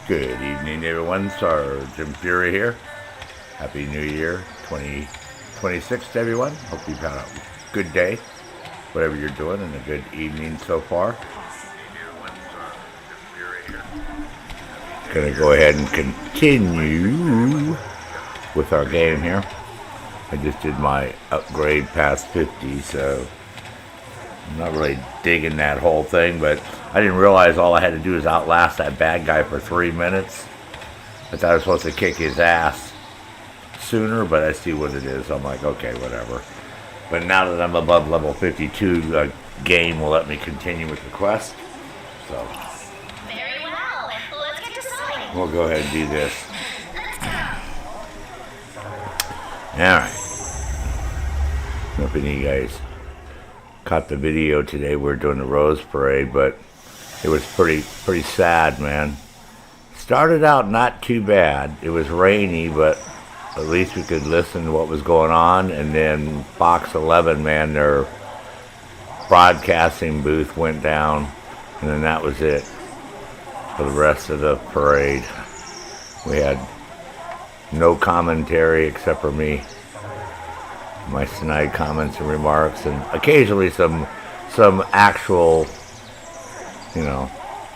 Good evening, everyone. Sergeant Fury here. Happy New Year 2026 to everyone. Hope you've had a good day, whatever you're doing, and a good evening so far. Gonna go ahead and continue with our game here. I just did my upgrade past 50, so I'm not really digging that whole thing, but I didn't realize all I had to do is outlast that bad guy for 3 minutes. I thought I was supposed to kick his ass sooner, but I see what it is. I'm like, okay, whatever. But now that I'm above level 52, the game will let me continue with the quest. So Very well. Let's get to signing. we'll go ahead and do this. Alright. I don't know if any of you guys caught the video today. We were doing the Rose Parade, but it was pretty sad, man. Started out not too bad. It was rainy, but at least we could listen to what was going on. And then Fox 11, man, their broadcasting booth went down, and then that was it for the rest of the parade. We had no commentary except for me, my snide comments and remarks, and occasionally some actual,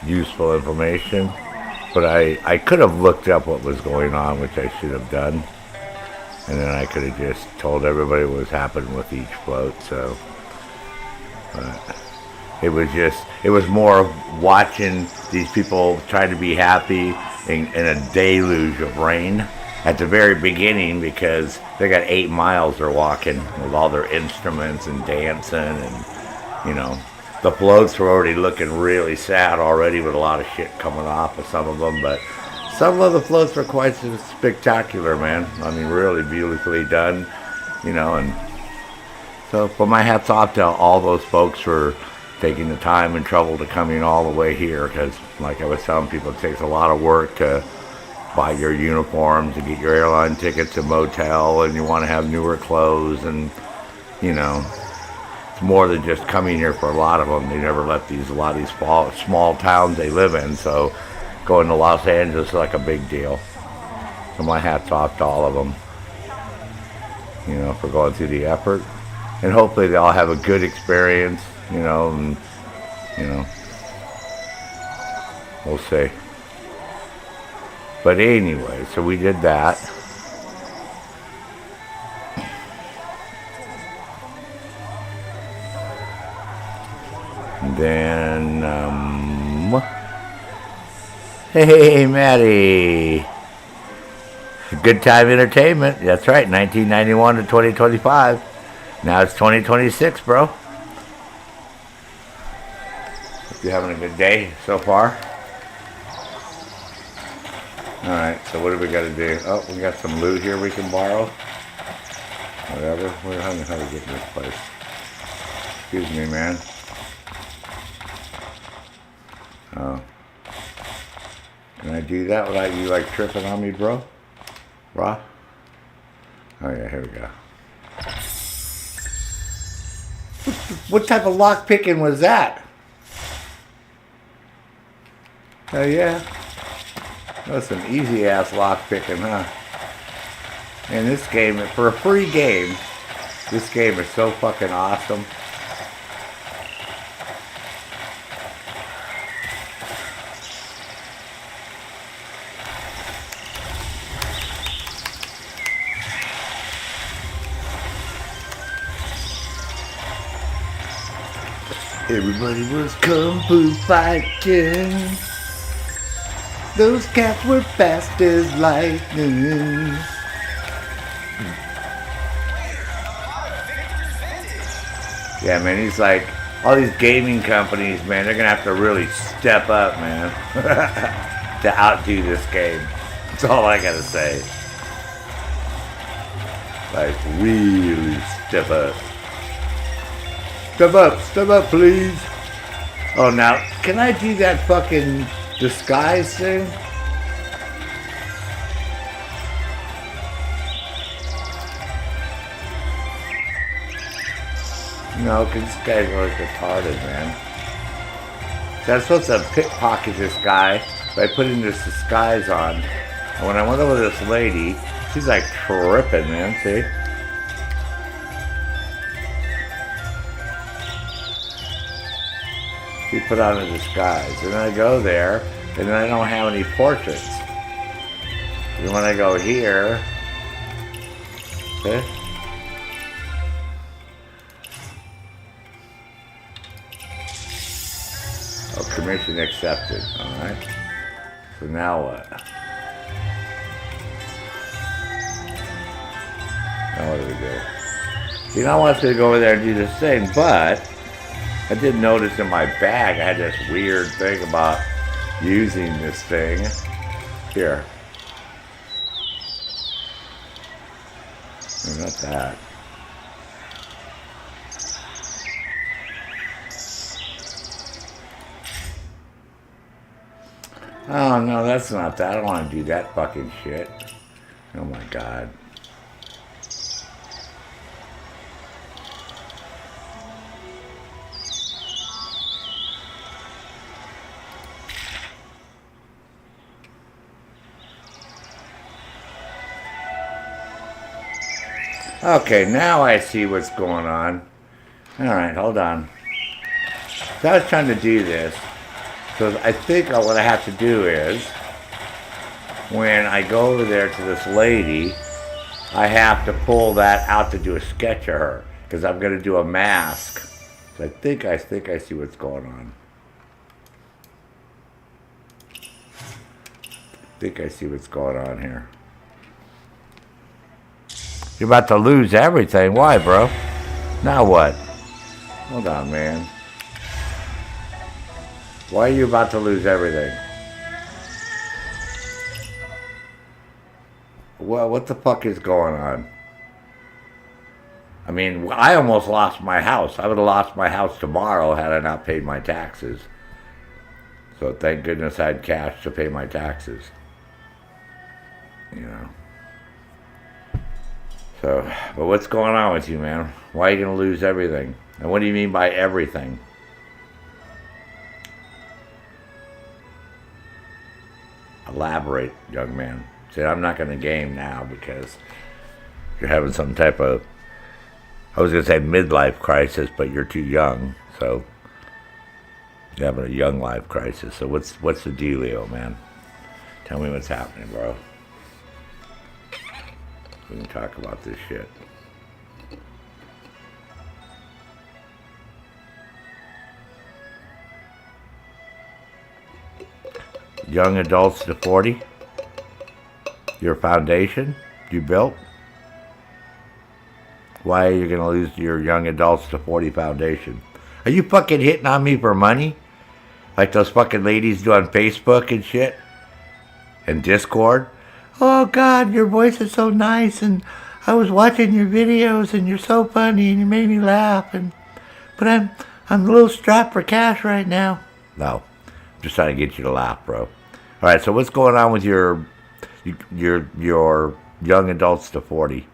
useful information. But I could have looked up what was going on, which I should have done, and then I could have just told everybody what was happening with each float. So it was more of watching these people try to be happy in a deluge of rain at the very beginning, because they got 8 miles they're walking with all their instruments and dancing, and the floats were already looking really sad already with a lot of shit coming off of some of them, but some of the floats were quite spectacular, man. I mean, really beautifully done, and so, but my hat's off to all those folks for taking the time and trouble to coming all the way here, because like I was telling people, it takes a lot of work to buy your uniforms and get your airline tickets and motel, and you want to have newer clothes, and it's more than just coming here. For a lot of them, they never left a lot of these small towns they live in, so going to Los Angeles is like a big deal. So my hat's off to all of them, for going through the effort, and hopefully they all have a good experience, and we'll see. But anyway, so we did that. And then, hey, Maddie. Good Time Entertainment. That's right, 1991 to 2025. Now it's 2026, bro. Hope you're having a good day so far. Alright, so what do we got to do? Oh, we got some loot here we can borrow. Whatever. We're having how to get in this place. Excuse me, man. Oh. Can I do that without you, tripping on me, bro? Raw? Oh, yeah, here we go. What type of lock picking was that? Oh, yeah. That's some easy ass lock picking, huh? And this game, for a free game, this game is so fucking awesome. Everybody was kung fu fighting. Those cats were fast as lightning. Yeah, man, he's like, all these gaming companies, man, they're going to have to really step up, man, to outdo this game. That's all I got to say. Like, really step up. Step up, please. Oh, now, can I do that fucking disguise thing? No, because this guy's like retarded, man. So I'm supposed to pickpocket this guy by putting this disguise on. And when I went over to this lady, she's like tripping, man, see? She put on a disguise. And then I go there, and then I don't have any portraits. And when I go here, okay? Oh, commission accepted, alright? So now what? Now what do we do? See, now I want to go over there and do this thing, but I did notice in my bag I had this weird thing about using this thing. Here. No, not that. Oh, no, that's not that. I don't want to do that fucking shit. Oh, my God. Okay, now I see what's going on. All right, hold on. So I was trying to do this. So I think what I have to do is, when I go over there to this lady, I have to pull that out to do a sketch of her, because I'm going to do a mask. So I think I see what's going on. I think I see what's going on here. You're about to lose everything. Why, bro? Now what? Hold on, man. Why are you about to lose everything? Well, what the fuck is going on? I mean, I almost lost my house. I would have lost my house tomorrow had I not paid my taxes. So thank goodness I had cash to pay my taxes. You know. So, but what's going on with you, man? Why are you going to lose everything? And what do you mean by everything? Elaborate, young man. See, I'm not going to game now because you're having some type of, I was going to say midlife crisis, but you're too young. So you're having a young life crisis. So what's the dealio, man? Tell me what's happening, bro. We can talk about this shit. Young adults to 40? Your foundation you built? Why are you going to lose your young adults to 40 foundation? Are you fucking hitting on me for money? Like those fucking ladies do on Facebook and shit? And Discord? Oh God, your voice is so nice and I was watching your videos and you're so funny and you made me laugh but I'm a little strapped for cash right now. No. I'm just trying to get you to laugh, bro. Alright, so what's going on with your young adults to 40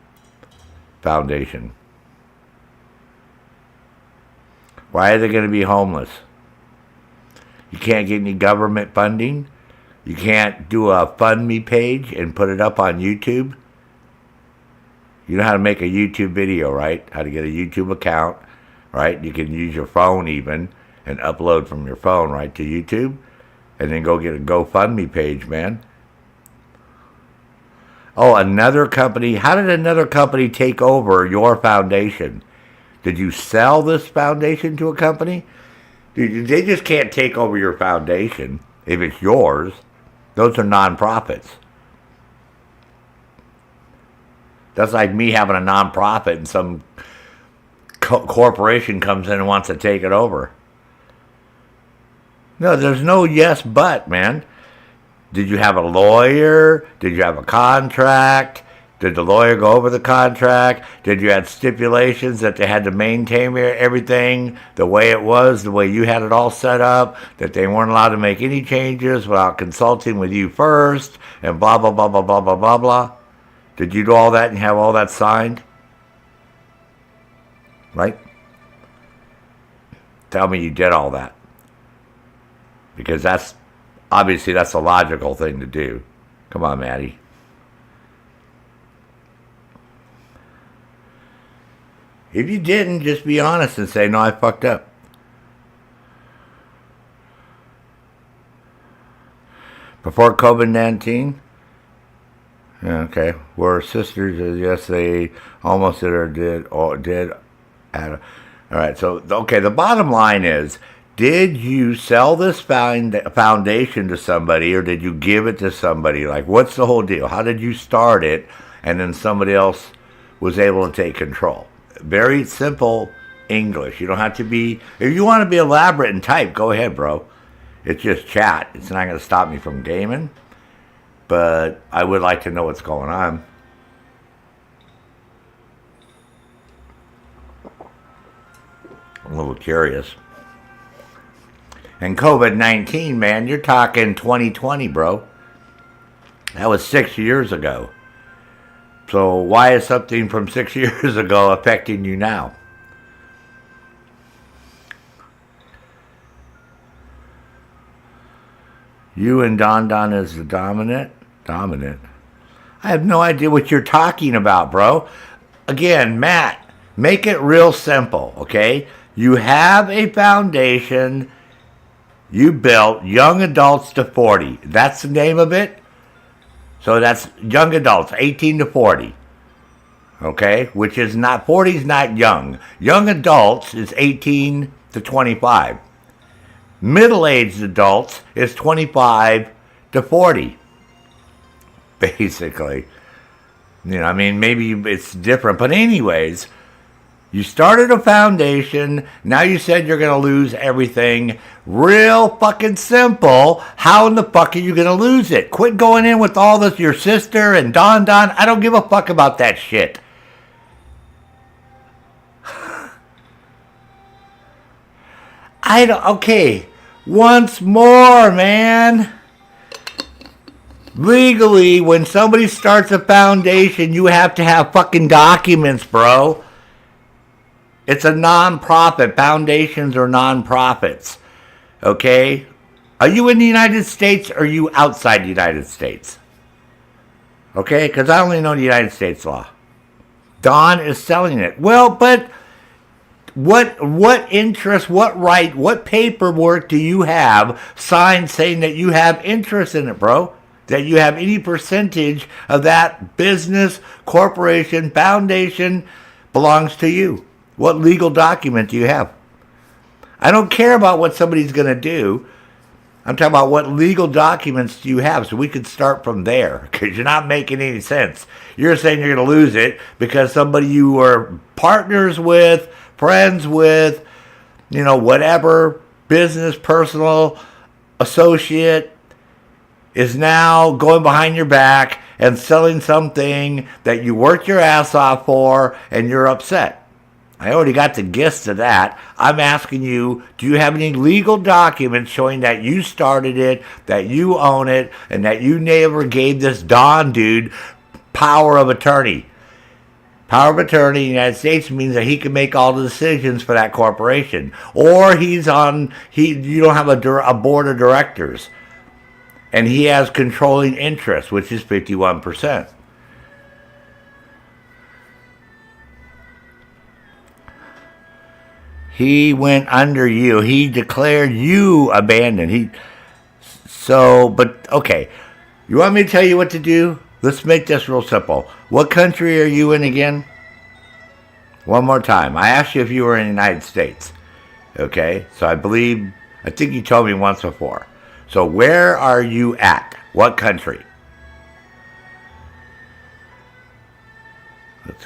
foundation? Why are they going to be homeless? You can't get any government funding? You can't do a Fund Me page and put it up on YouTube? You know how to make a YouTube video, right? How to get a YouTube account, right? You can use your phone even and upload from your phone, right, to YouTube. And then go get a GoFundMe page, man. Oh, another company. How did another company take over your foundation? Did you sell this foundation to a company? They just can't take over your foundation if it's yours. Those are nonprofits. That's like me having a nonprofit and some corporation comes in and wants to take it over. No, there's no yes but, man. Did you have a lawyer? Did you have a contract? Did the lawyer go over the contract? Did you have stipulations that they had to maintain everything the way it was, the way you had it all set up, that they weren't allowed to make any changes without consulting with you first, and blah, blah, blah, blah, blah, blah, blah, blah? Did you do all that and have all that signed? Right? Tell me you did all that. Because that's obviously that's a logical thing to do. Come on, Maddie. If you didn't, just be honest and say, no, I fucked up. Before COVID-19? Okay. We're sisters. Yes, they almost did or did. Or did. All right. So, okay, the bottom line is, did you sell this foundation to somebody or did you give it to somebody? Like, what's the whole deal? How did you start it and then somebody else was able to take control? Very simple English. You don't have to be, if you want to be elaborate and type, go ahead, bro. It's just chat. It's not going to stop me from gaming. But I would like to know what's going on. I'm a little curious. And COVID-19, man, you're talking 2020, bro. That was 6 years ago. So why is something from 6 years ago affecting you now? You and Don is the dominant? Dominant. I have no idea what you're talking about, bro. Again, Matt, make it real simple, okay? You have a foundation you built, Young Adults to 40. That's the name of it? So that's young adults, 18 to 40. Okay? Which is not, 40 is not young. Young adults is 18 to 25. Middle-aged adults is 25 to 40. Basically. You know, I mean, maybe it's different. But anyways, you started a foundation. Now you said you're going to lose everything. Real fucking simple. How in the fuck are you going to lose it? Quit going in with all this, your sister and Don. I don't give a fuck about that shit. Okay. Once more, man. Legally, when somebody starts a foundation, you have to have fucking documents, bro. It's a non-profit. Foundations are non-profits. Okay? Are you in the United States or are you outside the United States? Okay? Because I only know the United States law. Don is selling it. Well, but what interest, what right, what paperwork do you have signed saying that you have interest in it, bro? That you have any percentage of that business, corporation, foundation belongs to you? What legal document do you have? I don't care about what somebody's going to do. I'm talking about what legal documents do you have so we could start from there, because you're not making any sense. You're saying you're going to lose it because somebody you were partners with, friends with, you know, whatever, business, personal, associate, is now going behind your back and selling something that you worked your ass off for and you're upset. I already got the gist of that. I'm asking you, do you have any legal documents showing that you started it, that you own it, and that you never gave this Don dude power of attorney? Power of attorney in the United States means that he can make all the decisions for that corporation. Or you don't have a board of directors. And he has controlling interest, which is 51%. He went under you. He declared you abandoned. Okay. You want me to tell you what to do? Let's make this real simple. What country are you in again? One more time. I asked you if you were in the United States. Okay? So I think you told me once before. So where are you at? What country?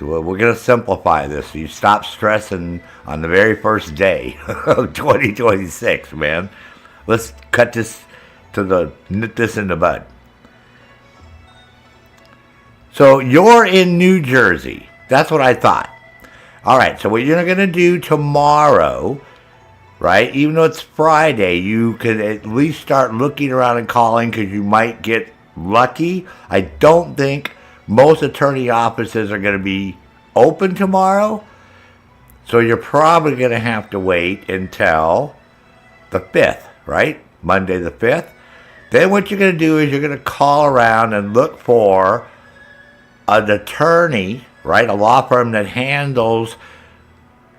We're going to simplify this so you stop stressing on the very first day of 2026, man. Let's nip this in the bud. So you're in New Jersey. That's what I thought. All right, so what you're going to do tomorrow, right, even though it's Friday, you could at least start looking around and calling because you might get lucky. I don't think most attorney offices are going to be open tomorrow. So you're probably going to have to wait until the 5th, right? Monday the 5th. Then what you're going to do is you're going to call around and look for an attorney, right? A law firm that handles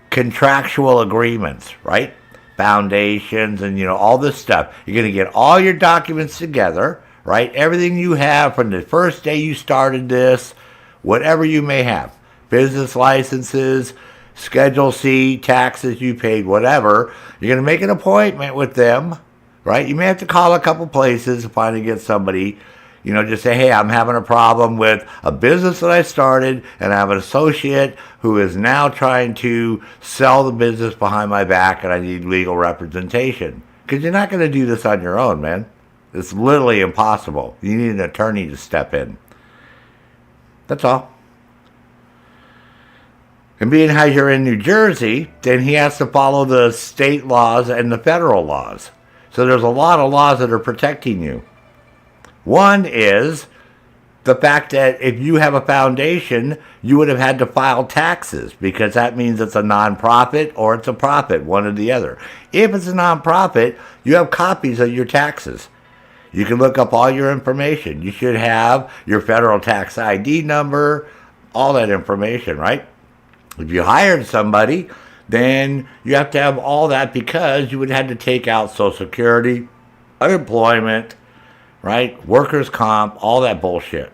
contractual agreements, right? Foundations and, all this stuff. You're going to get all your documents together, right? Everything you have from the first day you started this, whatever you may have. Business licenses, Schedule C, taxes you paid, whatever. You're going to make an appointment with them, right? You may have to call a couple places to finally get somebody, just say, hey, I'm having a problem with a business that I started, and I have an associate who is now trying to sell the business behind my back, and I need legal representation. Because you're not going to do this on your own, man. It's literally impossible. You need an attorney to step in. That's all. And being how you're in New Jersey, then he has to follow the state laws and the federal laws. So there's a lot of laws that are protecting you. One is the fact that if you have a foundation, you would have had to file taxes because that means it's a nonprofit or it's a profit, one or the other. If it's a nonprofit, you have copies of your taxes. You can look up all your information. You should have your federal tax ID number, all that information, right? If you hired somebody, then you have to have all that because you would have had to take out Social Security, unemployment, right? Workers' comp, all that bullshit,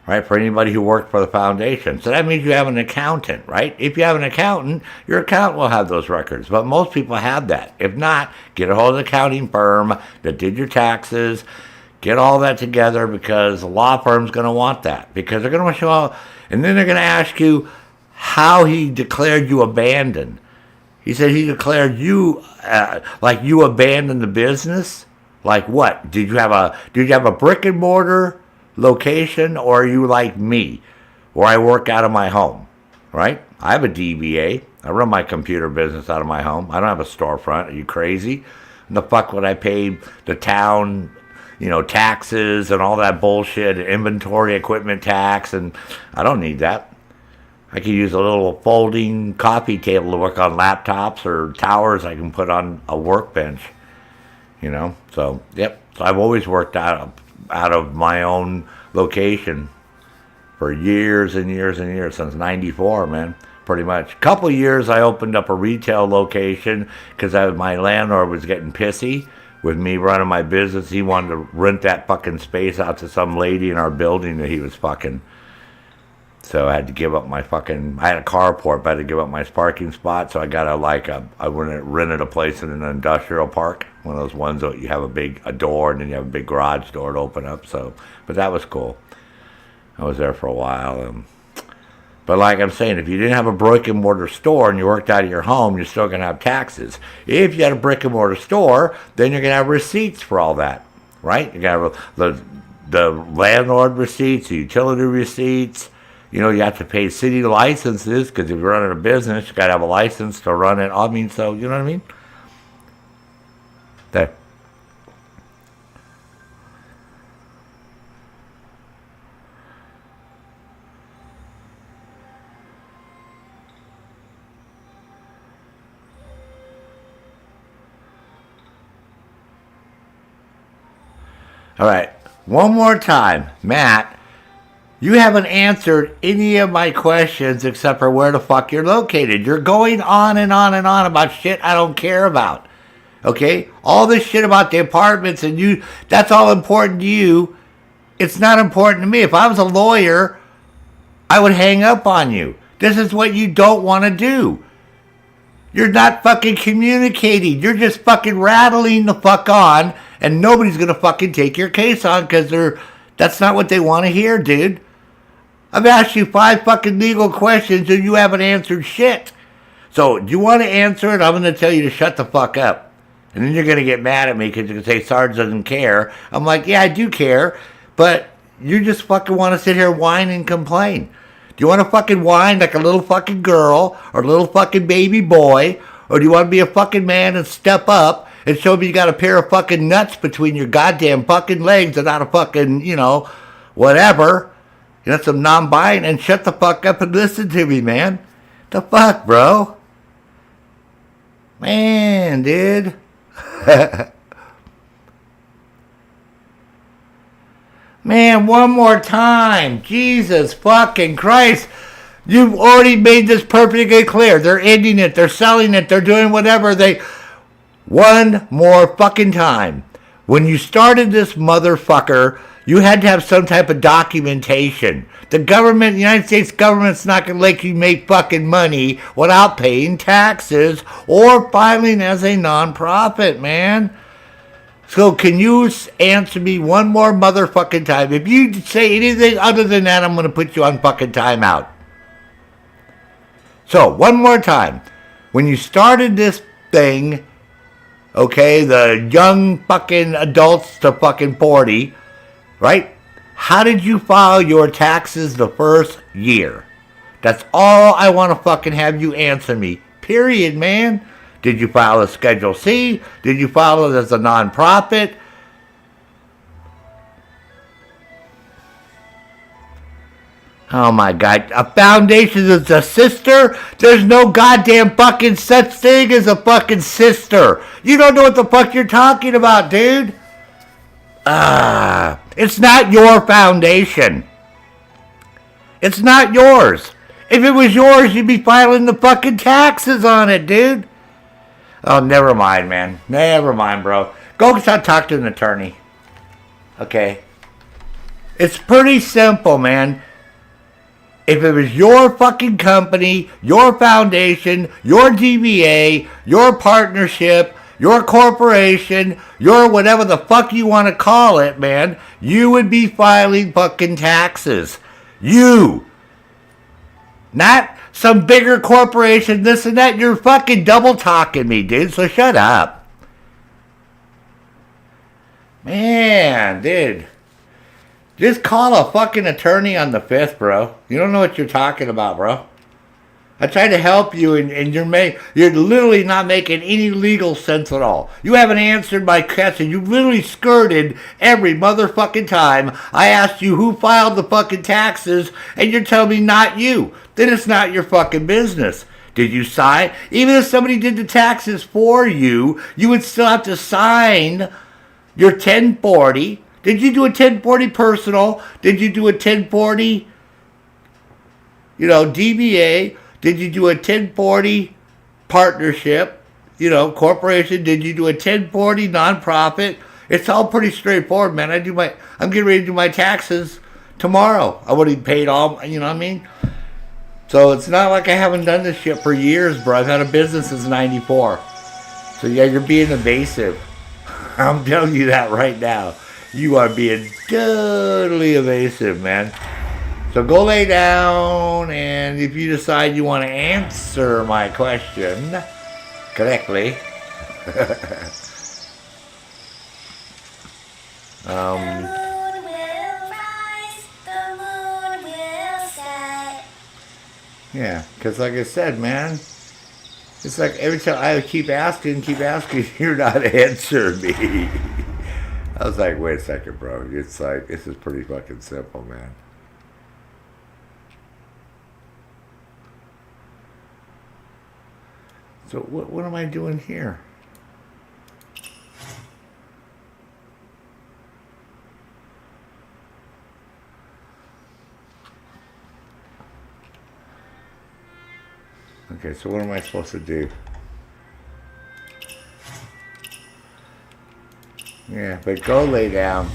right? For anybody who worked for the foundation. So that means you have an accountant, right? If you have an accountant, your accountant will have those records. But most people have that. If not, get a hold of the accounting firm that did your taxes. Get all that together because the law firm's going to want that. Because they're going to show up, and then they're going to ask you how he declared you abandoned. He said he declared you like you abandoned the business. Like what? Did you have a brick and mortar location, or are you like me, where I work out of my home? Right? I have a DBA. I run my computer business out of my home. I don't have a storefront. Are you crazy? And the fuck would I pay the town, taxes and all that bullshit, inventory, equipment tax, and I don't need that. I could use a little folding coffee table to work on laptops or towers I can put on a workbench. So, yep. So I've always worked out of my own location for years and years and years, since 94, man, pretty much. A couple of years I opened up a retail location because my landlord was getting pissy with me running my business. He wanted to rent that fucking space out to some lady in our building that he was fucking. So I had to give up I had a carport, but I had to give up my parking spot. So I got I rented a place in an industrial park, one of those ones that you have a door and then you have a big garage door to open up. So, but that was cool. I was there for a while. But like I'm saying, if you didn't have a brick and mortar store and you worked out of your home, you're still going to have taxes. If you had a brick and mortar store, then you're going to have receipts for all that, right? You're going to have the landlord receipts, the utility receipts. You have to pay city licenses because if you're running a business, you got to have a license to run it. So you know what I mean? There. All right. One more time, Matt. You haven't answered any of my questions except for where the fuck you're located. You're going on and on and on about shit I don't care about. Okay? All this shit about the apartments and that's all important to you. It's not important to me. If I was a lawyer, I would hang up on you. This is what you don't want to do. You're not fucking communicating. You're just fucking rattling the fuck on, and nobody's going to fucking take your case on because that's not what they want to hear, dude. I've asked you 5 fucking legal questions and you haven't answered shit. So, do you want to answer it? I'm going to tell you to shut the fuck up. And then you're going to get mad at me because you're going to say Sarge doesn't care. I'm like, yeah, I do care. But you just fucking want to sit here and whine and complain. Do you want to fucking whine like a little fucking girl or a little fucking baby boy? Or do you want to be a fucking man and step up and show me you got a pair of fucking nuts between your goddamn fucking legs and not a fucking, whatever. You got some non-buying, and shut the fuck up and listen to me, man. The fuck, bro? Man, dude. Man, one more time. Jesus fucking Christ. You've already made this perfectly clear. They're ending it. They're selling it. They're doing whatever. One more fucking time. When you started this motherfucker, you had to have some type of documentation. The government, the United States government's not going to let you make fucking money without paying taxes or filing as a nonprofit, man. So can you answer me one more motherfucking time? If you say anything other than that, I'm going to put you on fucking timeout. So, one more time. When you started this thing, okay, the young fucking adults to fucking 40, right? How did you file your taxes the first year? That's all I want to fucking have you answer me. Period, man. Did you file a Schedule C? Did you file it as a nonprofit? Oh my God. A foundation is a sister? There's no goddamn fucking such thing as a fucking sister. You don't know what the fuck you're talking about, dude. It's not your foundation. It's not yours. If it was yours, you'd be filing the fucking taxes on it, dude. Oh, never mind, man. Never mind, bro. Go talk to an attorney. Okay. It's pretty simple, man. If it was your fucking company, your foundation, your DBA, your partnership, your corporation, your whatever the fuck you want to call it, man, you would be filing fucking taxes. You. Not some bigger corporation, this and that. You're fucking double talking me, dude, so shut up. Man, dude. Just call a fucking attorney on the 5th, bro. You don't know what you're talking about, bro. I tried to help you, and you're literally not making any legal sense at all. You haven't answered my question. You literally skirted every motherfucking time I asked you who filed the fucking taxes, and you're telling me not you. Then it's not your fucking business. Did you sign? Even if somebody did the taxes for you, you would still have to sign your 1040. Did you do a 1040 personal? Did you do a 1040, DBA? Did you do a 1040 partnership, corporation? Did you do a 1040 nonprofit? It's all pretty straightforward, man. I'm getting ready to do my taxes tomorrow. I would have paid all, you know what I mean? So it's not like I haven't done this shit for years, bro. I've had a business since 94. So yeah, you're being evasive. I'm telling you that right now. You are being totally evasive, man. So go lay down, and if you decide you want to answer my question correctly, the moon will rise, the moon will set. Yeah, because like I said, man, it's like every time I keep asking, you're not answering me. I was like, wait a second, bro. It's like, this is pretty fucking simple, man. So what am I doing here? Okay, so what am I supposed to do? Yeah, but go lay down.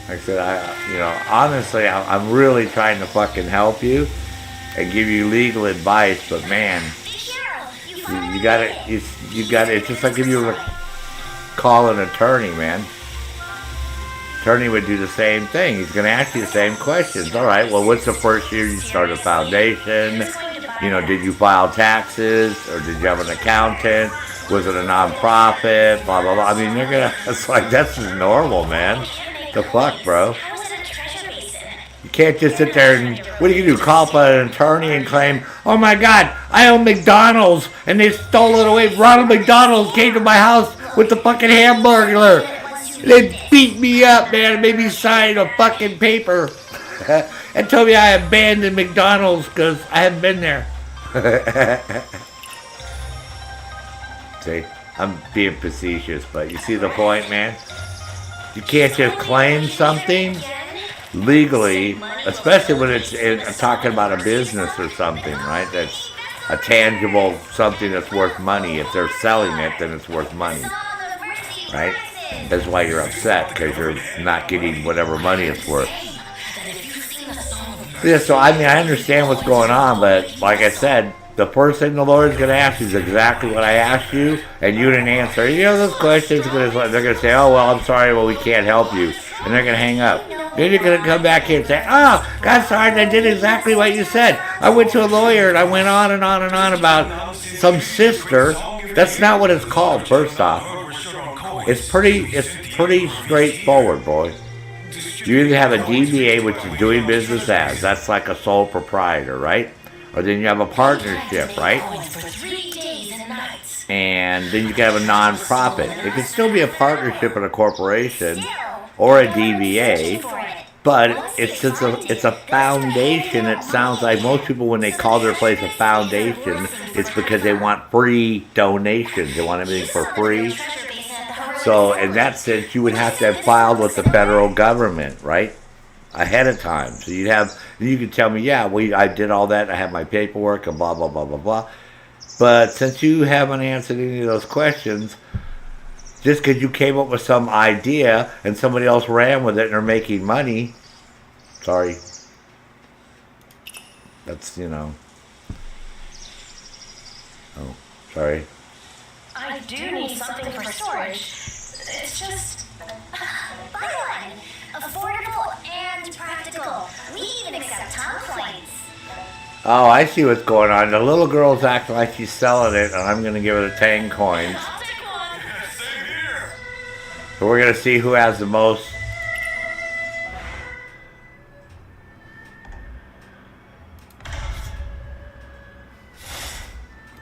Like I said, honestly, I'm really trying to fucking help you and give you legal advice, but man, you gotta, it's just like if you were to call an attorney, man. Attorney would do the same thing. He's gonna ask you the same questions. All right, well, what's the first year you start a foundation? Did you file taxes, or did you have an accountant? Was it a nonprofit? Blah, blah, blah. I mean, it's like, that's just normal, man. The fuck, bro? You can't just sit there and, what are you going to do, call up an attorney and claim, oh my God, I own McDonald's, and they stole it away. Ronald McDonald came to my house with the fucking hamburger. They beat me up, man, and made me sign a fucking paper and told me I abandoned McDonald's because I haven't been there. See, I'm being facetious, but you see the point, man? You can't just claim something legally, especially when it's talking about a business or something, right? That's a tangible something that's worth money. If they're selling it, then it's worth money, right? That's why you're upset, because you're not getting whatever money it's worth. Yeah, so I mean, I understand what's going on, but like I said, the first thing the lawyer's going to ask you is exactly what I asked you, and you didn't answer. You know, those questions, they're going to say, oh, well, I'm sorry, well, we can't help you. And they're going to hang up. Then you're going to come back here and say, oh, God, sorry, I did exactly what you said. I went to a lawyer, and I went on and on and on about some sister. That's not what it's called, first off. It's pretty straightforward, boy. You either have a DBA, which is doing business as. That's like a sole proprietor, right? Or then you have a partnership, right? And then you can have a non-profit. It can still be a partnership in a corporation or a DBA, but it's a foundation. It sounds like most people, when they call their place a foundation, it's because they want free donations. They want everything for free. So in that sense, you would have to have filed with the federal government, right? Ahead of time. So you could tell me, yeah, I did all that. I have my paperwork and blah, blah, blah, blah, blah. But since you haven't answered any of those questions, just because you came up with some idea and somebody else ran with it and are making money, sorry. That's, oh, sorry. I do need something for storage. It's just... buy one. Affordable and practical. We even accept Tom coins. Oh, I see what's going on. The little girl's acting like she's selling it, and I'm going to give her the Tang coins. I'll take one. Same here. So we're going to see who has the most.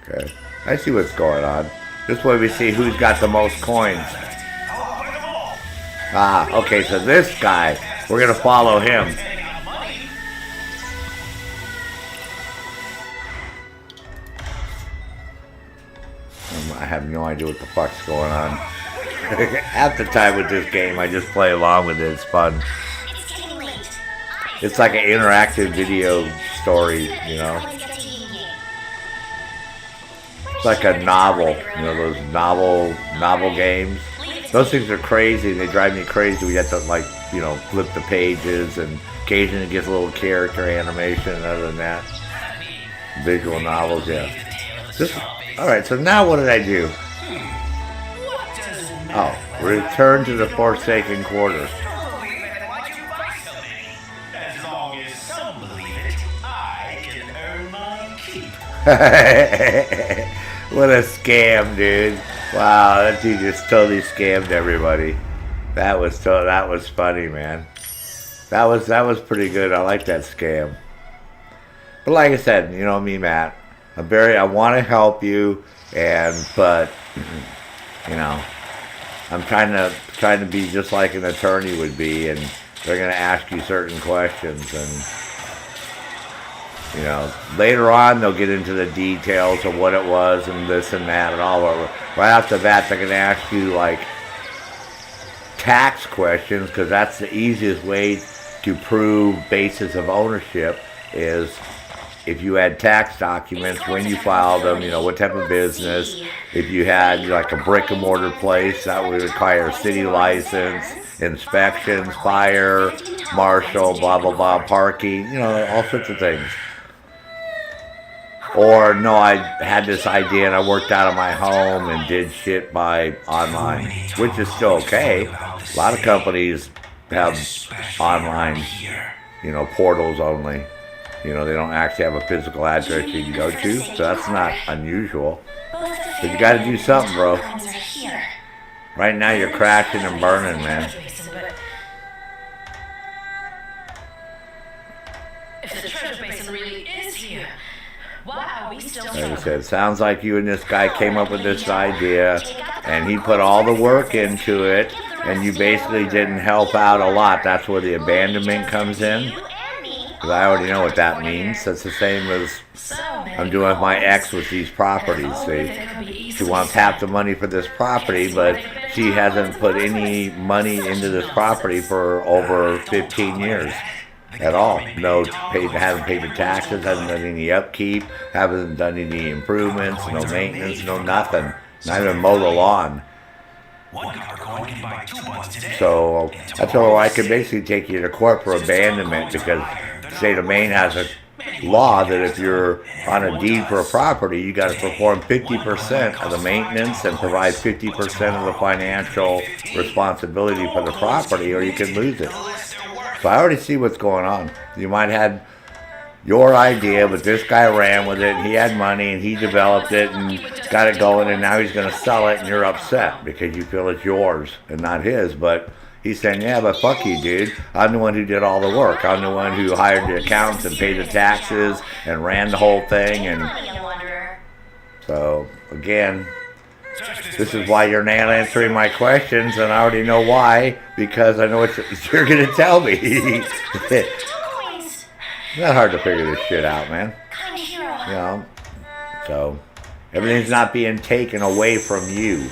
Okay. I see what's going on. This way we see who's got the most coins. Ah, okay, so this guy, we're going to follow him. I have no idea what the fuck's going on. Half the time with this game, I just play along with it. It's fun. It's like an interactive video story, It's like a novel, those novel games. Those things are crazy. They drive me crazy. We have to flip the pages, and occasionally it gets a little character animation. Other than that, visual novels, yeah. All right. So now what did I do? Oh, return to the Forsaken Quarter. As long as some believe it, I can earn my keep. What a scam, dude. Wow, that dude just totally scammed everybody. That was funny, man. That was pretty good. I like that scam. But like I said, me, Matt, I want to help you, but I'm trying to be just like an attorney would be, and they're going to ask you certain questions, and later on they'll get into the details of what it was and this and that and all. Right after that, they're going to ask you like tax questions, because that's the easiest way to prove basis of ownership is if you had tax documents, when you filed them, what type of business. If you had like a brick and mortar place, that would require a city license, inspections, fire, marshal, blah, blah, blah, parking, all sorts of things. Or, no, I had this idea and I worked out of my home and did shit by online, which is still okay. A lot of companies have online, portals only. They don't actually have a physical address you can go to, so that's not unusual. But you gotta do something, bro. Right now you're crashing and burning, man. If the treasure basin really is here, why are we still Like I said, sounds like you and this guy came up with this idea, and he put all the work into it, and you basically didn't help out a lot. That's where the abandonment comes in. Because I already know what that means. That's the same as I'm doing with my ex with these properties. She wants half the money for this property, but she hasn't put any money into this property for over 15 years at all. Haven't paid the taxes, hasn't done any upkeep, haven't done any improvements, no maintenance, no nothing. Not even mow the lawn. So I told her I could basically take you to court for abandonment because the state of Maine has a law that if you're on a deed for a property, you got to perform 50% of the maintenance and provide 50% of the financial responsibility for the property, or you can lose it. So I already see what's going on. You might have your idea, but this guy ran with it, and he had money, and he developed it, and got it going, and now he's going to sell it, and you're upset because you feel it's yours and not his. But he's saying, yeah, but fuck you, dude. I'm the one who did all the work. I'm the one who hired the accountants and paid the taxes and ran the whole thing. And so, again, this is why you're not answering my questions, and I already know why, because I know what you're going to tell me. It's not hard to figure this shit out, man. You know, so everything's not being taken away from you.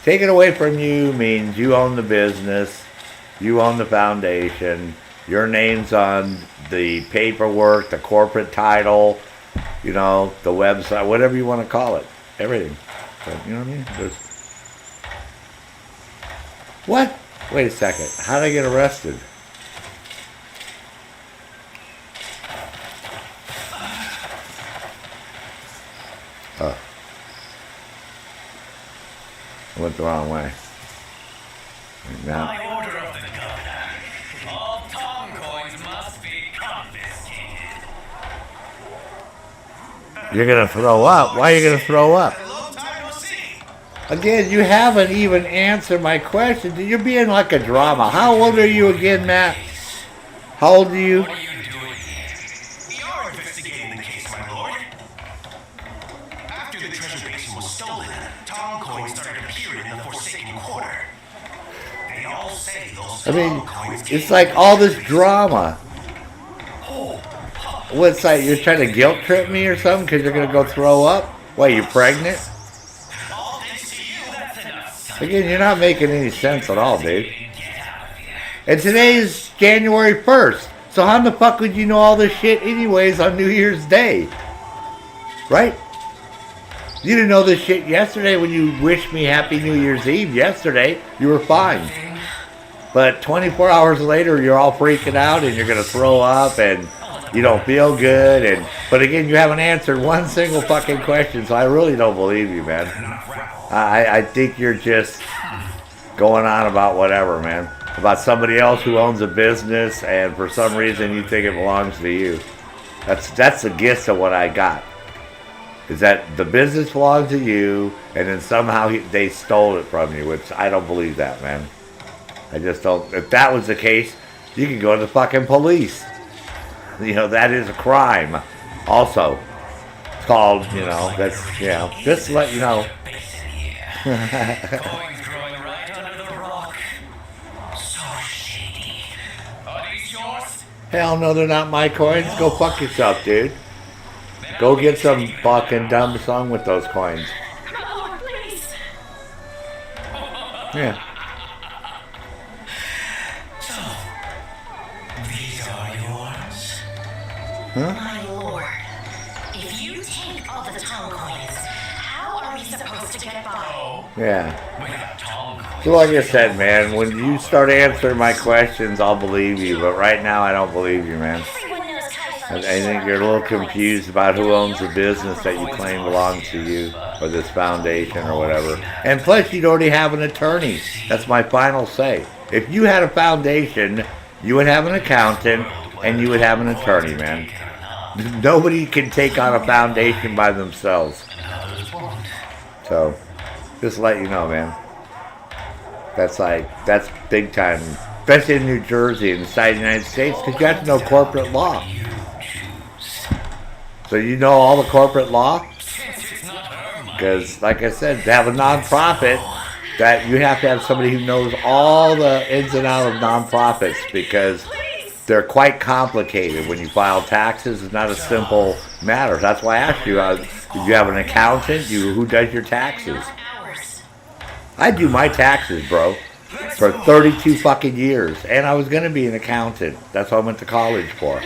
Taken away from you means you own the business, you own the foundation, your name's on the paperwork, the corporate title, you know, the website, whatever you want to call it, everything. So, you know what I mean? What? Wait a second. How did I get arrested? Oh. I went the wrong way. Now. By order of the governor, all Tom coins must be confiscated. You're gonna throw up. Why are you gonna throw up? Long time no see. Again, you haven't even answered my question. You're being like a drama. How old are you again, Matt? How old are you? What are you doing here? We are investigating the case, my lord. After the treasure basin was stolen, Tom coins started appearing in the Forsaken Quarter. They all say those I mean, Tom coins it's like all this drama. What's like, you're trying to guilt trip me or something because you're going to go throw up? Why, you pregnant? all thanks to you, that's enough. Again, you're not making any sense at all, dude. And today's January 1st. So how in the fuck would you know all this shit anyways on New Year's Day? Right? You didn't know this shit yesterday when you wished me Happy New Year's Eve yesterday. You were fine. But 24 hours later, you're all freaking out and you're going to throw up and you don't feel good. But again, you haven't answered one single fucking question, so I really don't believe you, man. I think you're just going on about whatever, man. About somebody else who owns a business and for some reason you think it belongs to you. That's the gist of what I got. Is that the business belongs to you, and then somehow they stole it from you, which I don't believe that, man. I just don't. If that was the case, you could go to the fucking police. You know, that is a crime. Also, it's called, you know, that's, you know, just to let you know. Coins growing right under the rock. So shady. Are these yours? Hell no, they're not my coins. Go fuck yourself, dude. Go get some fucking dumb song with those coins. No, please. Yeah. So, these are yours? My lord, if you take all the Tom coins, how are we supposed to get by? Yeah. Without Tom coins. So like I said, man, when you start answering my questions, I'll believe you. But right now, I don't believe you, man. Everyone knows I think you're a little confused about who owns the business that you claim belongs to you, or this foundation or whatever. And plus, you'd already have an attorney. That's my final say. If you had a foundation, you would have an accountant, and you would have an attorney, man. Nobody can take on a foundation by themselves. So, just to let you know, man. That's big time. Especially in New Jersey and inside the United States, because you have to know corporate law. So you know all the corporate law? Because, like I said, to have a nonprofit, that you have to have somebody who knows all the ins and outs of nonprofits, because they're quite complicated. When you file taxes, it's not a simple matter. That's why I asked you, do you have an accountant? Who does your taxes? I do my taxes, bro, for 32 fucking years. And I was going to be an accountant. That's what I went to college for.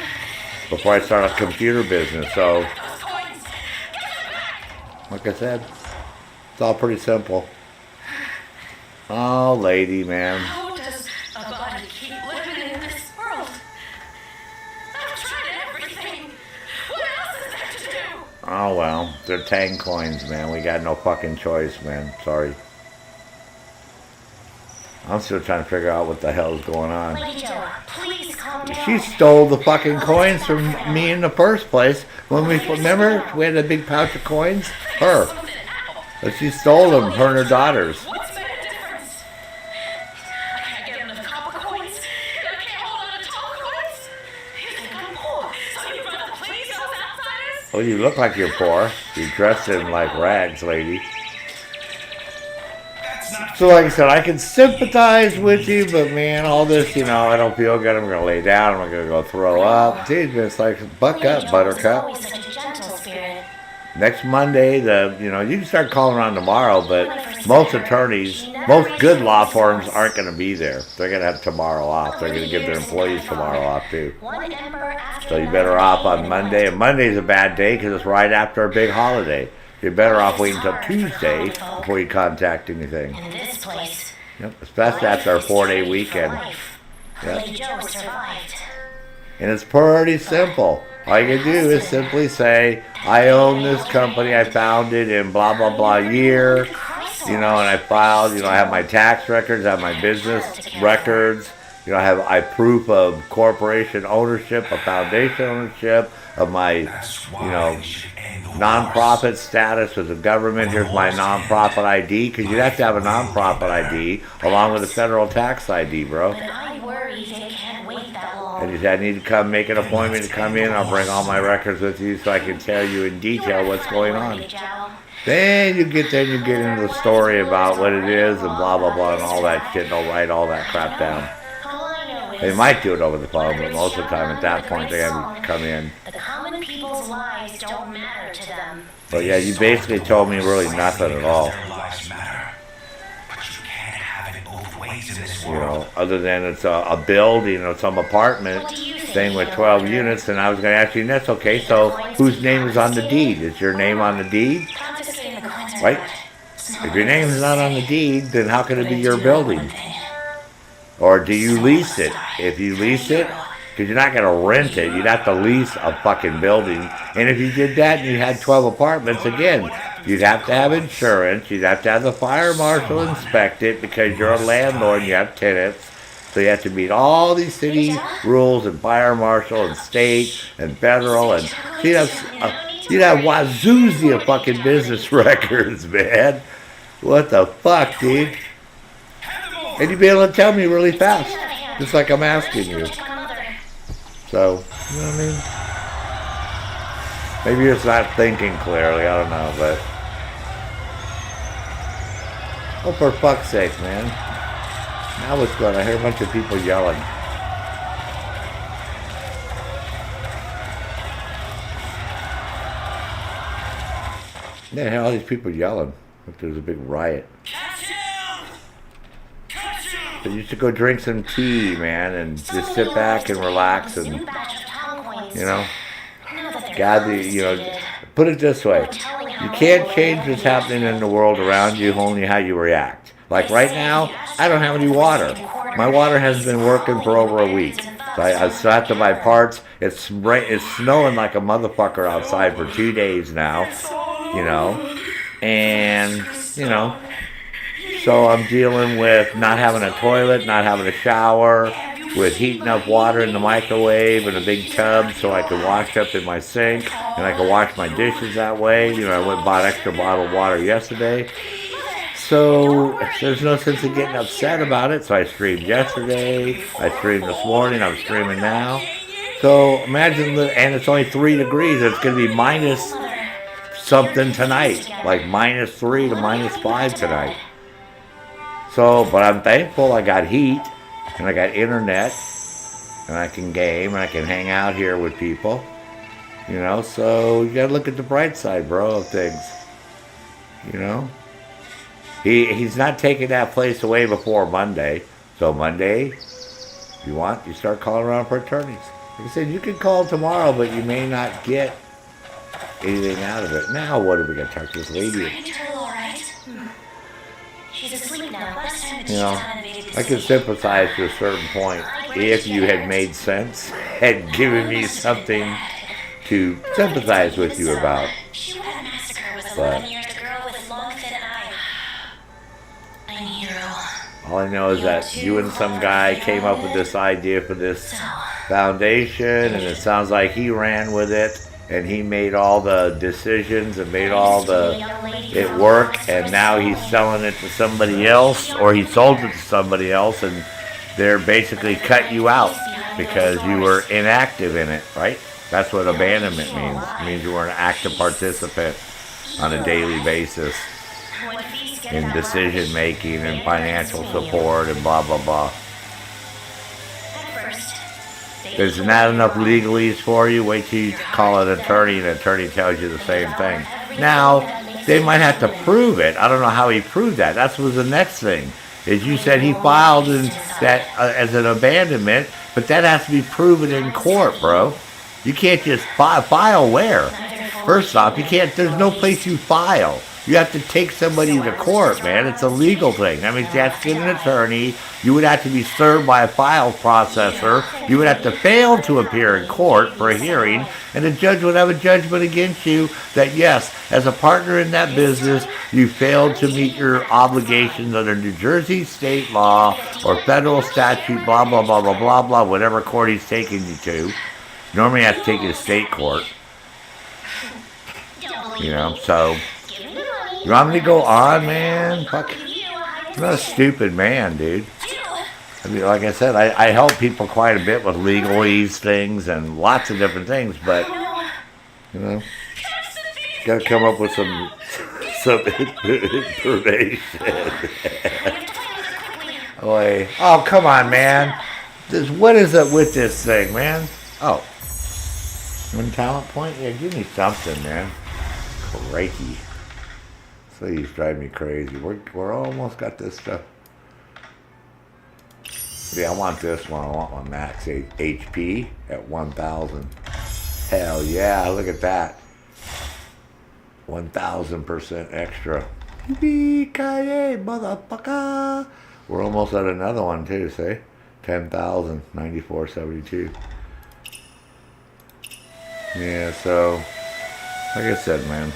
Before I started a computer business. So, like I said, it's all pretty simple. Oh, lady, man. How does a body keep living in this world? I've tried everything. What else is there to do? Oh, well, they're Tang coins, man. We got no fucking choice, man. Sorry. I'm still trying to figure out what the hell's going on. Lady Joe, please calm down. She stole the fucking coins from me in the first place. When we remember, we had a big pouch of coins. Her, but she stole them. Her and her daughters. What's made a difference? I can't get enough copper coins. I can't hold on to tall coins. You think I'm poor, so you'd rather please those outsiders? Well, you look like you're poor. You're dressed in like rags, lady. So like I said, I can sympathize with you, but man, all this, I don't feel good. I'm going to lay down. I'm going to go throw up. Dude, it's like, buck up, buttercup. Always such a gentle spirit. Next Monday, you can start calling around tomorrow, but most attorneys, most good law firms aren't going to be there. They're going to have tomorrow off. They're going to give their employees tomorrow off too. So you're better off on Monday. And Monday's a bad day because it's right after a big holiday. You're better off waiting until Tuesday before you contact anything. In this place, Yep, especially after a 4-day weekend. Lady Yep. Joe survived. And it's pretty simple. All you can do is simply say, I own this company, I founded in blah, blah, blah year, and I filed, I have my tax records, I have my business records, I have proof of corporation ownership, of foundation ownership, of my, nonprofit status with the government. Here's my nonprofit ID, because you'd have to have a nonprofit ID along with a federal tax ID, bro. But I worry they can't wait that long. And you said, I need to come make an appointment to come in. I'll bring all my records with you so I can tell you in detail what's going on. Then you get into the story about what it is and blah, blah, blah, and all that shit. And they'll write all that crap down. They might do it over the phone, but most of the time at that point they have to come in. The common people's lives don't matter to them. But yeah, you basically told me really nothing at all. Their lives matter. But you can't have it both ways in this world. Other than it's a building or some apartment thing with 12 units, and I was going to ask you, and that's okay, so whose name is on the deed? Is your name on the deed? Right? If your name is not on the deed, then how can it be your building? Or do you lease it? If you lease it, because you're not going to rent it, you'd have to lease a fucking building. And if you did that and you had 12 apartments, again, you'd have to have insurance, you'd have to have the fire marshal inspect it because you're a landlord and you have tenants. So you have to meet all these city rules and fire marshal and state and federal, and you'd have wazoozy of fucking business records, man. What the fuck, dude? And you'd be able to tell me really fast, just like I'm asking you. So, you know what I mean? Maybe you're just not thinking clearly, I don't know, but... Oh, for fuck's sake, man. Now what's going on? I hear a bunch of people yelling. Yeah, I hear all these people yelling. Look, there's a big riot. So you should go drink some tea, man, and just sit back and relax and, put it this way. You can't change what's happening in the world around you, only how you react. Like right now, I don't have any water. My water hasn't been working for over a week. So I still have to buy parts. It's snowing like a motherfucker outside for 2 days now, and, so I'm dealing with not having a toilet, not having a shower, with heating up water in the microwave in a big tub so I can wash up in my sink and I can wash my dishes that way. I went and bought extra bottled water yesterday. So there's no sense in getting upset about it. So I streamed yesterday, I streamed this morning, I'm streaming now. So imagine, and it's only 3 degrees. It's going to be minus something tonight, like -3 to -5 tonight. So, but I'm thankful I got heat, and I got internet, and I can game, and I can hang out here with people, so you gotta look at the bright side, bro, of things, He's not taking that place away before Monday. So Monday, if you want, you start calling around for attorneys. Like I said, you can call tomorrow, but you may not get anything out of it. Now, what are we going to talk to this lady? All right. She's asleep now. Last time You know, I can sympathize to a certain point if you had made sense and given me something to sympathize with you about. She would have massacred was But 11 years. The girl with long thin eye. My hero. all I know is that you and some guy came up with this idea for this foundation, and it sounds like he ran with it, and he made all the decisions and made all it work, and now he's selling it to somebody else, or he sold it to somebody else, and they're basically cut you out because you were inactive in it, right? That's what abandonment means. It means you were an active participant on a daily basis in decision making and financial support and blah blah blah. There's not enough legalese for you. Wait till you call an attorney and an attorney tells you the same thing. Now, they might have to prove it. I don't know how he proved that. That was the next thing. Is you said he filed that as an abandonment, but that has to be proven in court, bro. You can't just file where? First off, you can't. There's no place you file. You have to take somebody to court, man. It's a legal thing. That means you have to get an attorney. You would have to be served by a file processor. You would have to fail to appear in court for a hearing, and the judge would have a judgment against you that, yes, as a partner in that business, you failed to meet your obligations under New Jersey state law or federal statute, blah, blah, blah, blah, blah, blah, whatever court he's taking you to. Normally, you have to take you to state court. You know, so... You want me to go on, man? Fuck. I'm not a stupid man, dude. I mean, like I said, I help people quite a bit with legalese things and lots of different things, but, you know, gotta come up with some information. Oh, come on, man. What is it with this thing, man? Oh. One talent point? Yeah, give me something, man. Crikey. Please drive me crazy. We're almost got this stuff. Yeah, I want this one. I want my max HP at 1,000. Hell yeah, look at that. 1,000% extra. Yippee-ki-yay, motherfucker. We're almost at another one too, see? 10,000, 94.72. Yeah, so, like I said, man.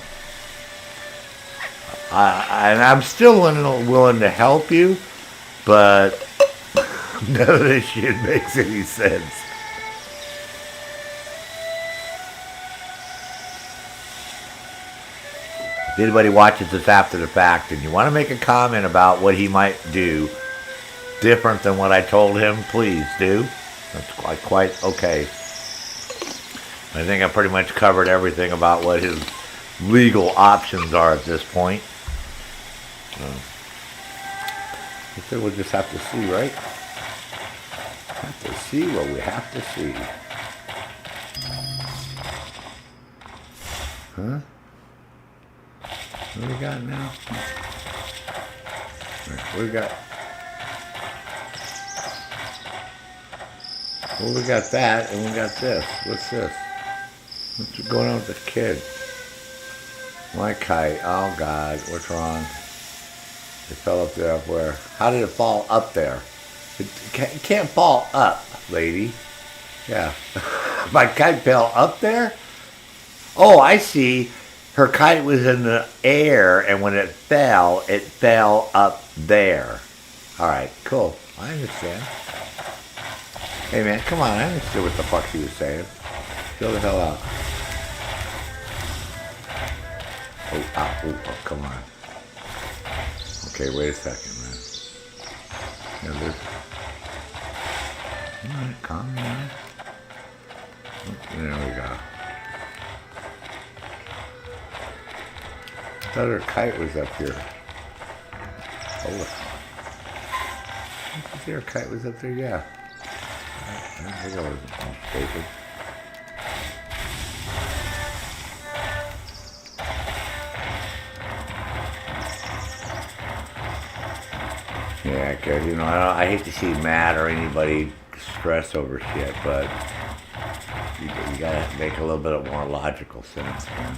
And I'm still willing to help you, but none of this shit makes any sense. If anybody watches this after the fact and you want to make a comment about what he might do different than what I told him, please do. That's quite okay. I think I pretty much covered everything about what his legal options are at this point. I said we'll just have to see, right? Have to see what we have to see. Huh? What do we got now? What do we got? Well, we got that, and we got this. What's this? What's going on with this kid? My kite. Oh, God. What's wrong? It fell up there up where? How did it fall up there? It can't fall up, lady. Yeah. My kite fell up there? Oh, I see. Her kite was in the air, and when it fell up there. All right, cool. I understand. Hey, man, come on. I understood what the fuck she was saying. Chill the hell out. Oh, come on. Okay, wait a second, man. Now, all right, calm down. There we go. I thought her kite was up here. Hold it. Did you see her kite was up there? Yeah. I think I was mistaken. Yeah, cause you know I hate to see Matt or anybody stress over shit, but you gotta make a little bit of more logical sense, man.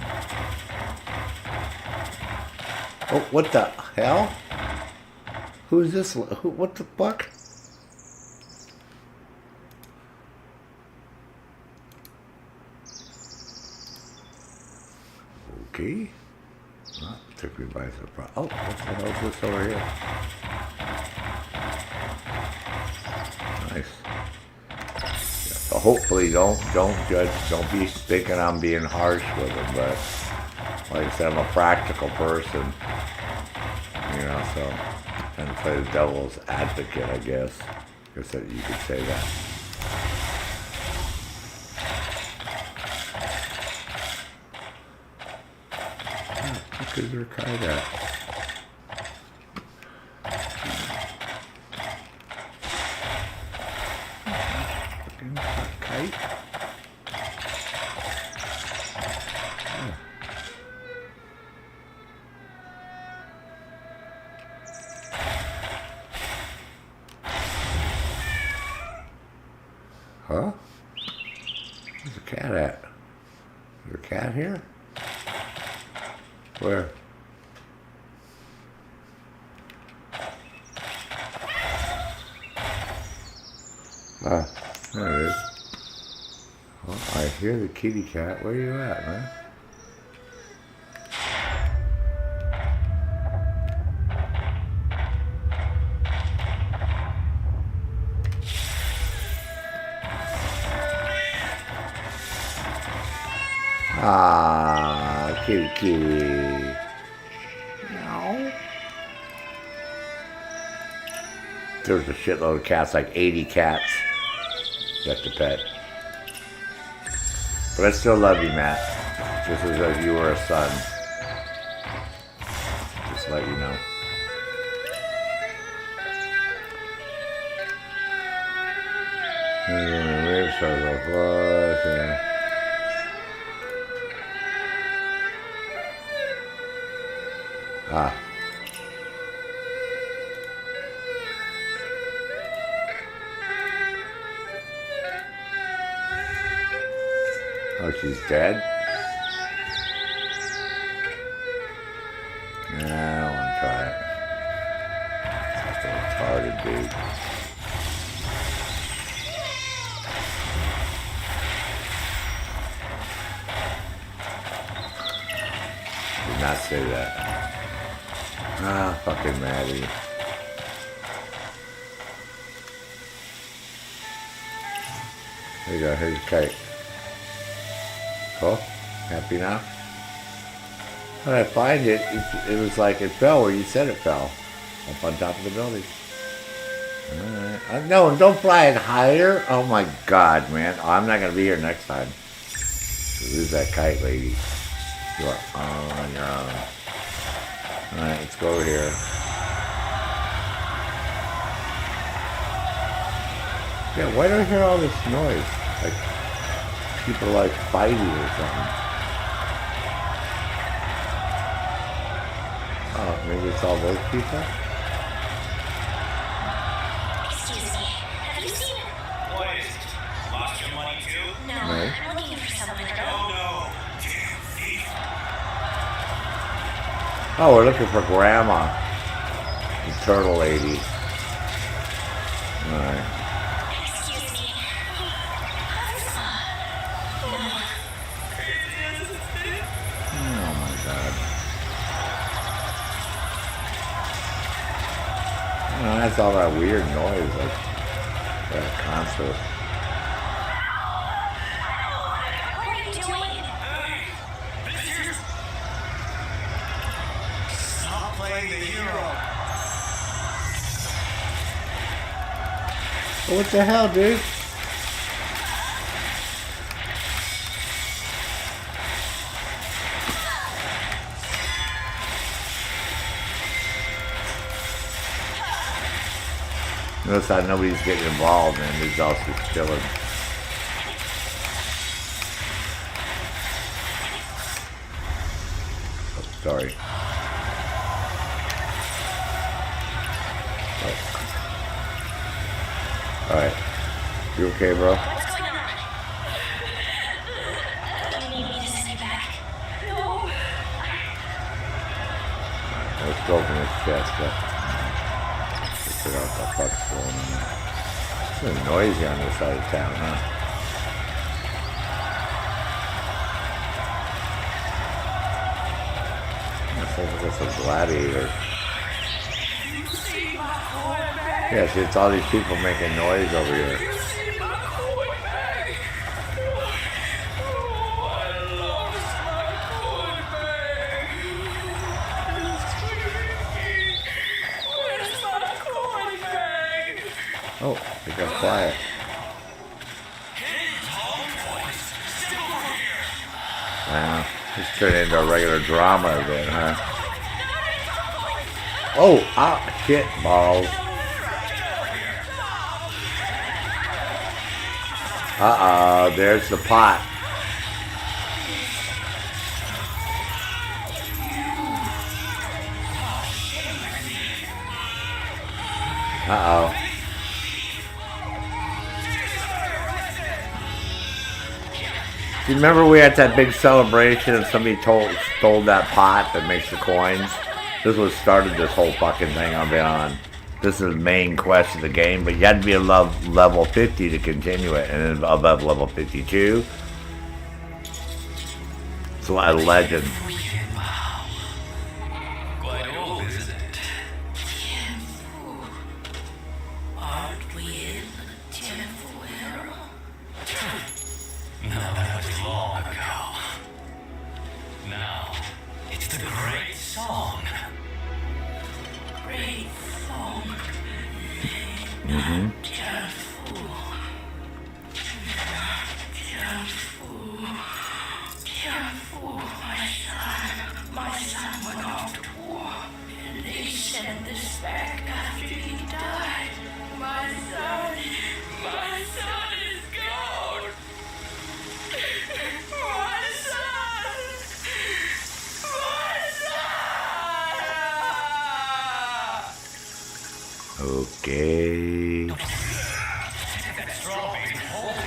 Oh, what the hell? Who's this? What the fuck? Okay. Oh, took me by surprise. Oh, what the hell is this over here? Nice. Yeah, hopefully, don't judge. Don't be thinking I'm being harsh with him, but like I said, I'm a practical person. You know, so trying to play the devil's advocate, I guess. I guess that you could say that. Look at their kite at. Fucking kite. Huh? Where's the cat at? Is there a cat here? Where? Ah, there it is. Well, I hear the kitty cat. Where are you at, man? Ah, kitty kitty. Meow. There's a shitload of cats, like 80 cats. You have to pet. But I still love you, Matt. Just as if you were a son. Just to let you know. Ah. Oh, she's dead? Nah, I don't want to try it. It's like a retarded dude. Did not say that. Ah, fucking Maddie. There you go, here's your kite. Cool? Happy now? When I find it, it was like it fell where you said it fell. Up on top of the building. Alright. No, don't fly it higher. Oh my god, man. Oh, I'm not going to be here next time. Lose that kite, lady. You are on your own. Alright, let's go over here. Yeah, why do I hear all this noise? Like, people like fighting or something. Oh, maybe it's all those people? Excuse me. Have you seen... What is it? Lost your money too? No, Right. I'm looking for someone. Oh no! Damn thief! Oh, we're looking for Grandma. The turtle lady. Alright. Excuse me. Oh my god. Oh, that's all that weird noise, like at a concert. What are you doing? Hey! This here's... Stop playing the hero! What the hell, dude? Notice how nobody's getting involved, man. They're all just chilling. Oh, sorry. Oh. Alright. You okay, bro? What's going on? Do you need me to send you back? No. Let's go open his chest up. Let's figure out what the fuck's going on. It's so noisy on this side of town, huh? It sounds like it's a gladiator. You see my coin bag? Yeah, see, it's all these people making noise over here. You see my coin bag? Oh, I lost my coin bag. It's creepy. Where's my coin bag? Oh, it got quiet. Hey, Tong Coins, step over here. Wow. This turned into a regular drama then, huh? Oh, ah, shit balls. Uh-oh, there's the pot. Uh-oh. Do you remember we had that big celebration and somebody stole that pot that makes the coins? This was started this whole fucking thing I've been on. This is the main quest of the game, but you had to be above level 50 to continue it, and then above level 52. It's a legend. Quite old, isn't it? Aren't we in tinfoil? No, that was long ago. Now, it's the great song. Great song. Careful. Careful, my son went off to war, and they sent this back after he died. My son is gone. My son, Okay. That straw baby hold it.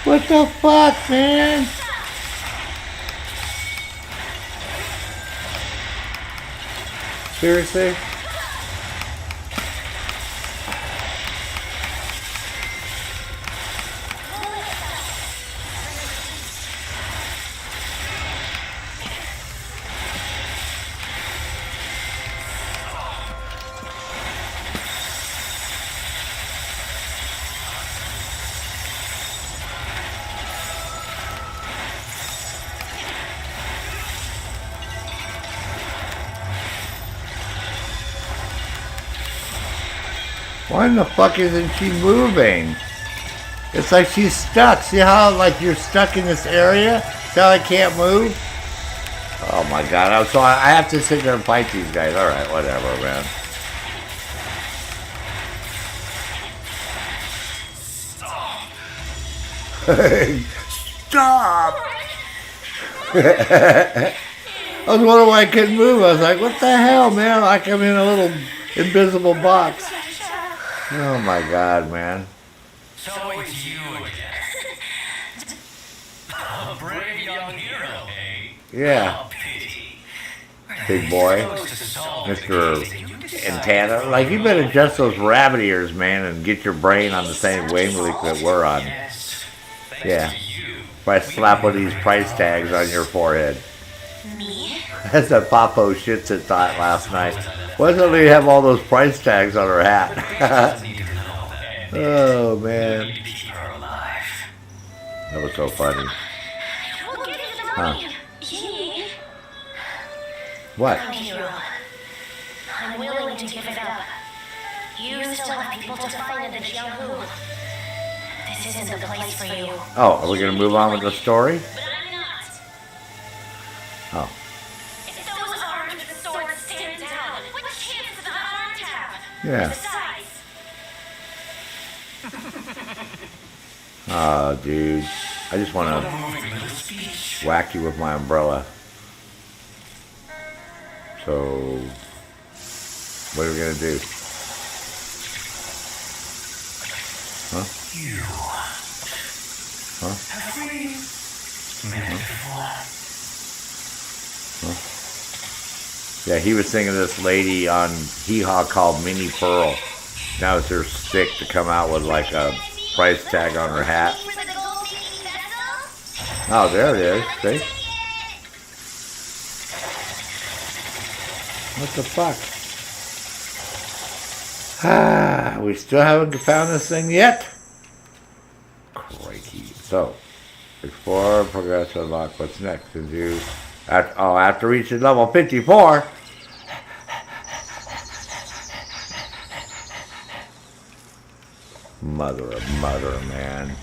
What the fuck, man? Seriously? Why in the fuck isn't she moving? It's like she's stuck. See how like you're stuck in this area? See how I can't move? Oh my god. So I have to sit there and fight these guys. Alright, whatever, man. Stop! I was wondering why I couldn't move. I was like, what the hell, man? Like I'm in a little invisible box. Oh my god, man. So it's you again. A brave young hero, eh? Yeah, Oh, pity. big boy. Close to solving the Mr. case that you decided Antenna. Like, you better adjust those rabbit ears, man, and get your brain on the same wavelength that we're on. Yes. Thanks Yeah. to you. If I slap one of these price tags on your forehead. Me? That's a Papo shits it thought last night. Why doesn't he have all those price tags on her hat? Need to know that. Oh, We man. need to keep her alive. That was so funny. We'll give you the Huh. money. He, What? I'm a hero. I'm willing to give it up. You still have people to find in the Jianghu. This isn't the place for you. Oh, are we going to move on with the story? But I'm not. Oh. If those armed with swords stand down, what chance does the unarmed have? Yeah. Besides, Oh, dude. I just want to Moving little speech. whack you with my umbrella. So, what are we going to do? You. Huh? Have we met before? Yeah, he was singing this lady on Hee Haw called Minnie Pearl. Now it's her stick to come out with like a price tag on her hat. Oh, there it is. See? What the fuck? Ah, we still haven't found this thing yet? Crikey. So, explore, progress, unlock. What's next? After reaching level 54. Mother of mother, man.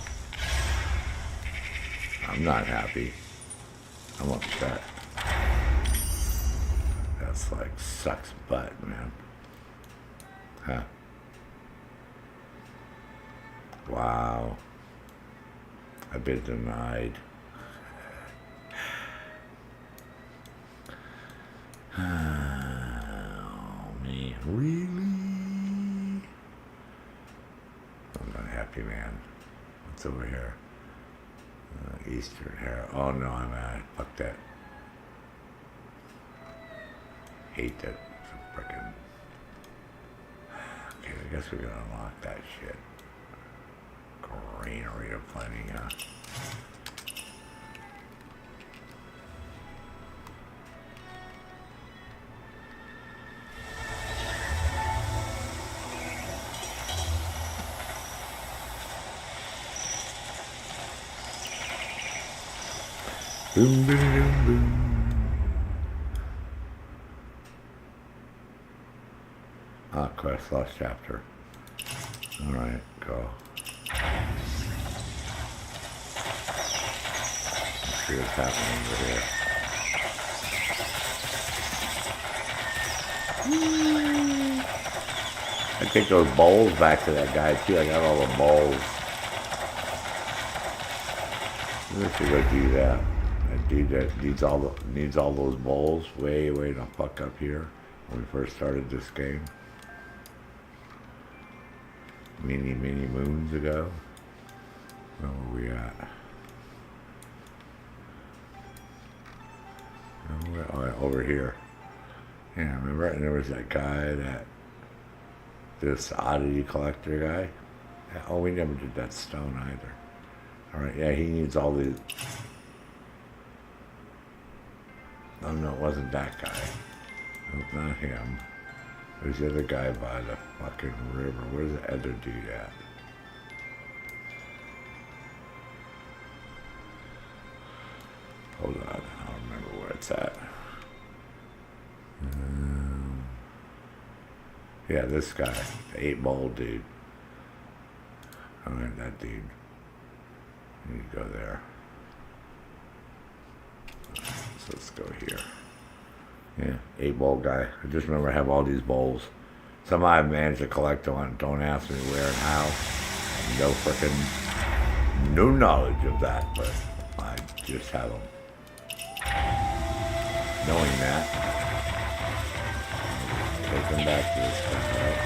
I'm not happy. I'm upset. That's like sucks butt, man. Huh. Wow. I've been denied. Oh, man. Really? I'm not happy, man. What's over here? Eastern hair. Oh, no, I'm out. Fuck that. Hate that. Frickin'. Okay, I guess we're gonna unlock that shit. Greenery of plenty, huh? Boom, boom, boom, boom. Ah, quest lost chapter. Alright, go. Let's see what's happening over here. I take those bowls back to that guy too. I got all the bowls. Maybe I should go do that. That dude that needs all those bowls way the fuck up here when we first started this game. Many moons ago. Where were we at? Oh, yeah, over here. Yeah, remember? And there was that guy this oddity collector guy. Yeah, oh, we never did that stone either. Alright, yeah, he needs all these. Oh no, it wasn't that guy. It was not him. There's the other guy by the fucking river. Where's the other dude at? Hold on, I don't remember where it's at. Yeah, this guy, the 8-bowl dude. Alright, that dude. You go there. So let's go here. Yeah, 8-bowl guy. I just remember I have all these bowls. Somehow I've managed to collect them. Don't ask me where and how. No frickin' no knowledge of that, but I just have them. Knowing that, take them back to this guy, right?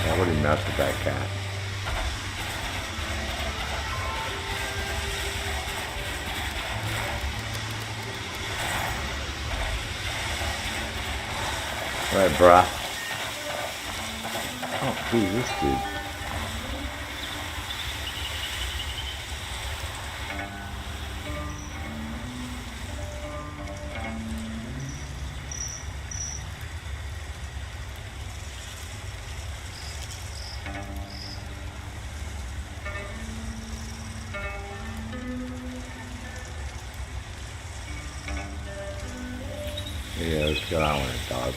I already messed with that cat. All right, bruh. Oh, who's this dude? Yeah, let's get on with it, dog.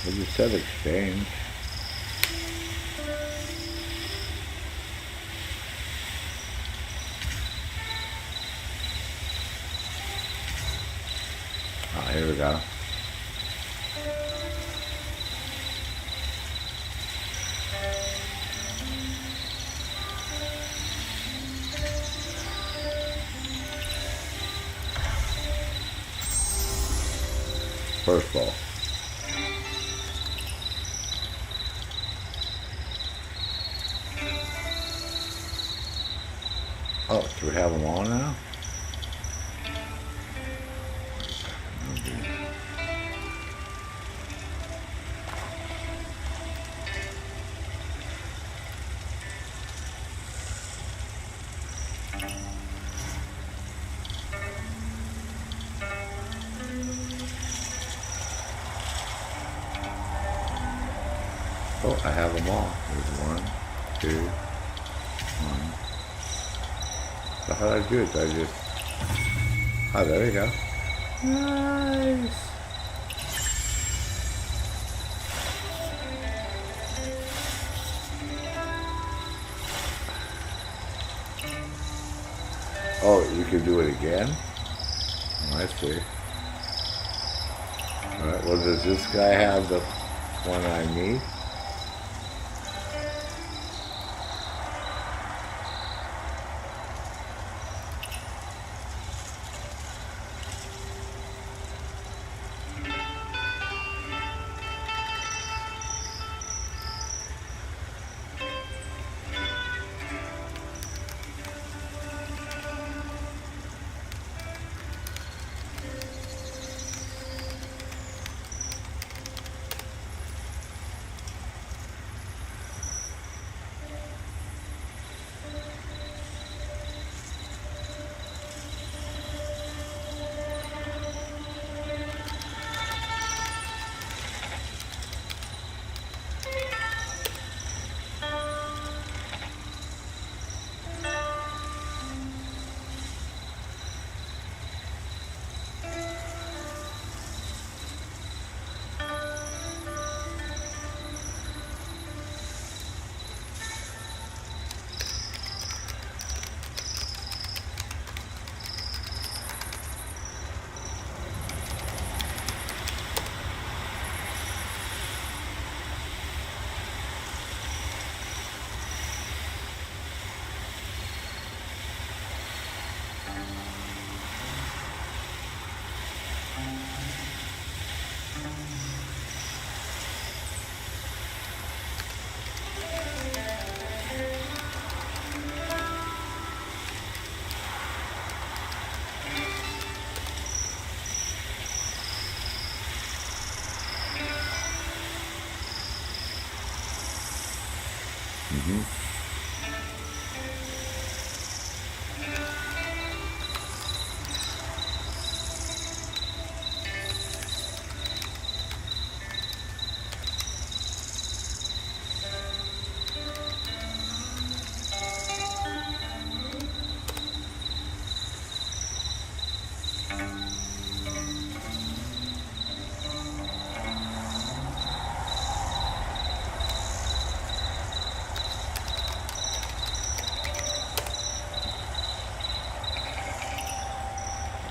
I just said exchange. Oh, here we go. first ball. Oh, do we have them all now? Oh, I have them all. There's 1, 2, 1. So how did I do it? Did I just... Oh, there you go. Nice. Oh, you can do it again? Oh, I see. Alright, well, does this guy have the one I need?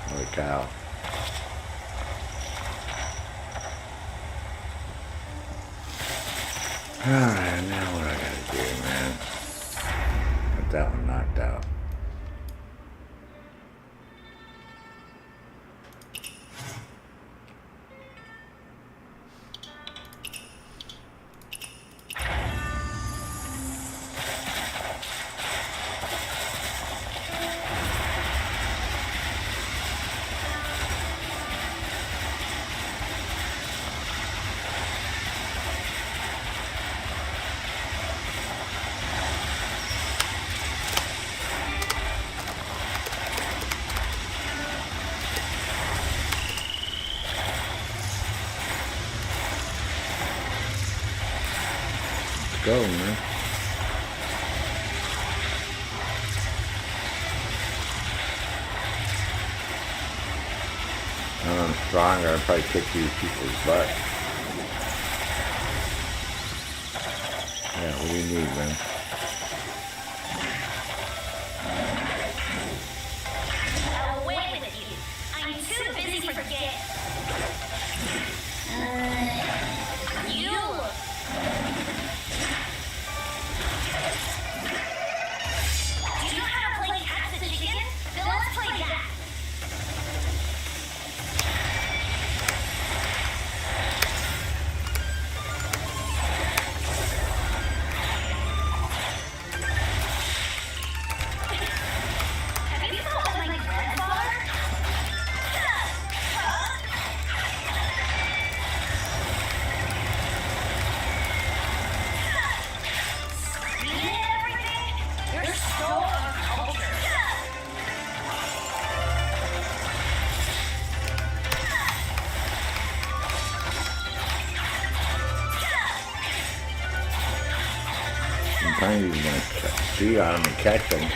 Holy cow. Alright, now what I gotta do, man? Got that one knocked out. Go, man. When I'm stronger, I'll probably kick these people's butt. Yeah, what do you need, man? Away with you. I'm too busy to forget. You. Do you know how to play catch the chicken? Then let's play that. Tiny's gonna cheat on him and catch him.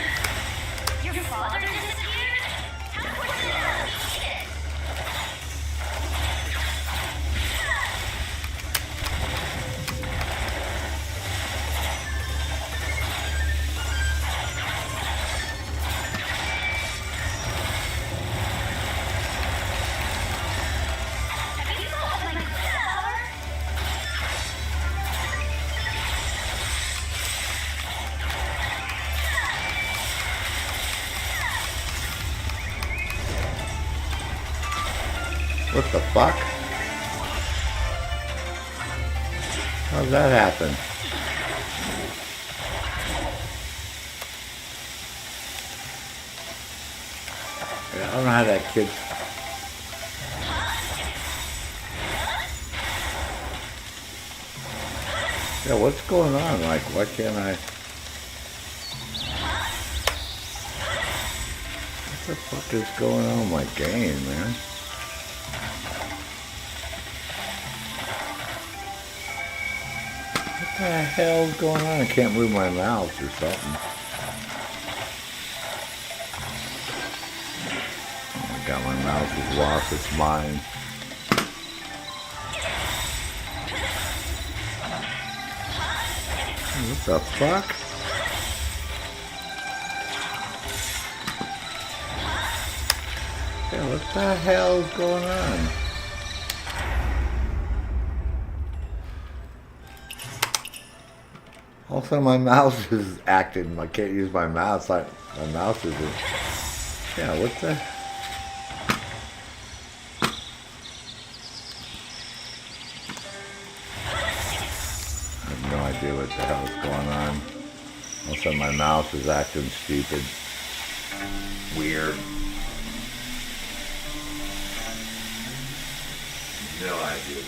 Your father disappeared? How quickly did I eat it? Have you thought of my grandfather? What the fuck? How'd that happen? I don't know how that kid... Yeah, what's going on? Like, why can't I... What the fuck is going on with my game, man? What the hell's going on? I can't move my mouse or something. Oh my god, my mouse has lost its mind. What the fuck? Yeah, what the hell's going on? Also, my mouse is acting. I can't use my mouse. Like my mouse isn't. Yeah, what the? I have no idea what the hell is going on. Also, my mouse is acting stupid. Weird. No idea.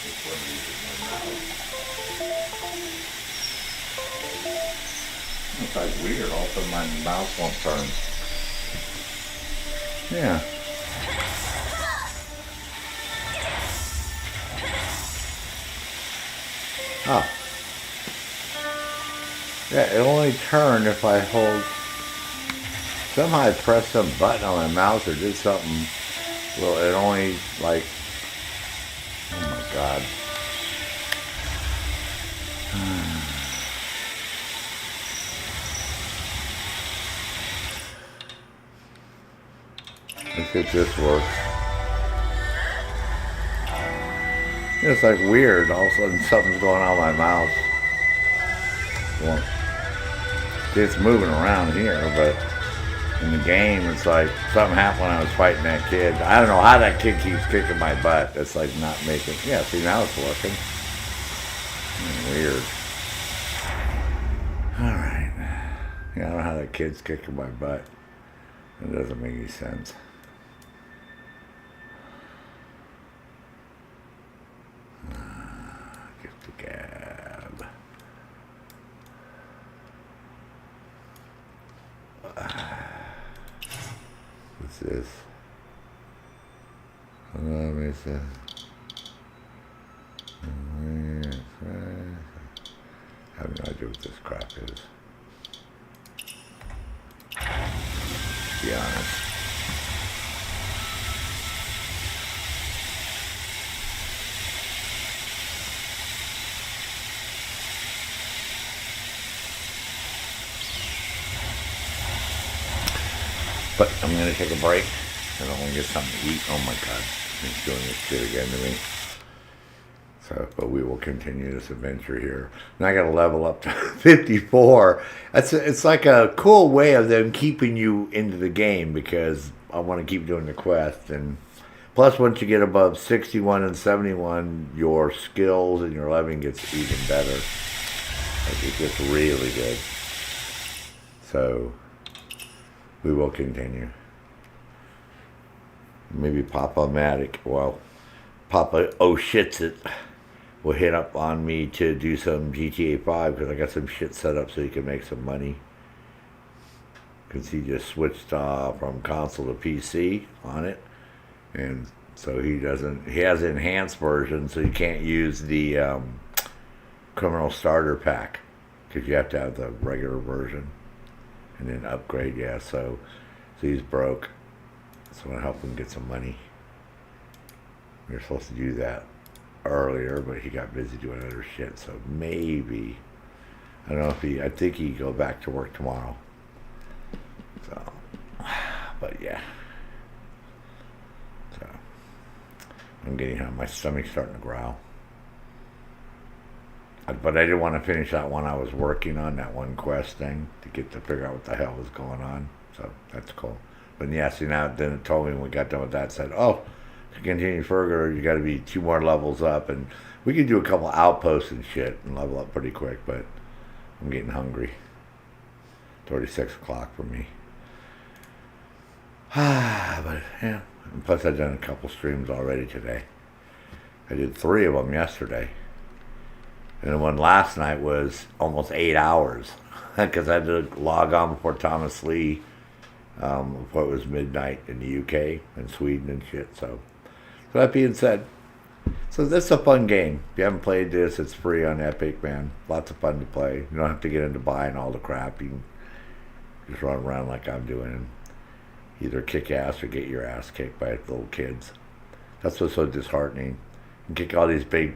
Which one uses my mouse? It's like weird. Also, my mouse won't turn. Yeah. Oh. Yeah, it only turned if I hold... Somehow I pressed some button on my mouse or did something. Well, it only, like... Oh my god. Let's see if this works. It's like weird. All of a sudden something's going on with my mouse. Well, it's moving around here, but in the game it's like something happened when I was fighting that kid. I don't know how that kid keeps kicking my butt. It's like not making... Yeah, see, now it's working. Weird. Alright. Yeah, I don't know how that kid's kicking my butt. It doesn't make any sense. Gift the gab. What's this? Let me see. I have no idea what this crap is. To be honest. But I'm going to take a break and I'm going to get something to eat. Oh my god, he's doing this shit again to me. So, but we will continue this adventure here. Now I got to level up to 54. It's like a cool way of them keeping you into the game because I want to keep doing the quest. And plus, once you get above 61 and 71, your skills and your leveling gets even better. Like it gets really good. So we will continue. Maybe Papa-Matic, well, Papa Oh-Shits it will hit up on me to do some GTA 5 because I got some shit set up so he can make some money. Because he just switched from console to PC on it. And so he has an enhanced version so you can't use the criminal starter pack because you have to have the regular version and then upgrade. Yeah, so he's broke. So I'm gonna help him get some money. We were supposed to do that earlier, but he got busy doing other shit. So maybe, I don't know if I think he go back to work tomorrow. So, but yeah. So I'm getting my stomach's starting to growl. But I didn't want to finish that one I was working on, that one quest thing, to figure out what the hell was going on. So that's cool. But yeah, see now, then it told me when we got done with that, said, oh, to continue further, you got to be 2 more levels up. And we could do a couple outposts and shit and level up pretty quick, but I'm getting hungry. It's already 6 o'clock for me. But yeah, and plus I've done a couple streams already today. I did 3 of them yesterday. And the one last night was almost 8 hours because I had to log on before Thomas Lee, before it was midnight in the UK and Sweden and shit. So that being said, so this is a fun game. If you haven't played this, it's free on Epic, man. Lots of fun to play. You don't have to get into buying all the crap. You can just run around like I'm doing and either kick ass or get your ass kicked by little kids. That's what's so disheartening. You kick all these big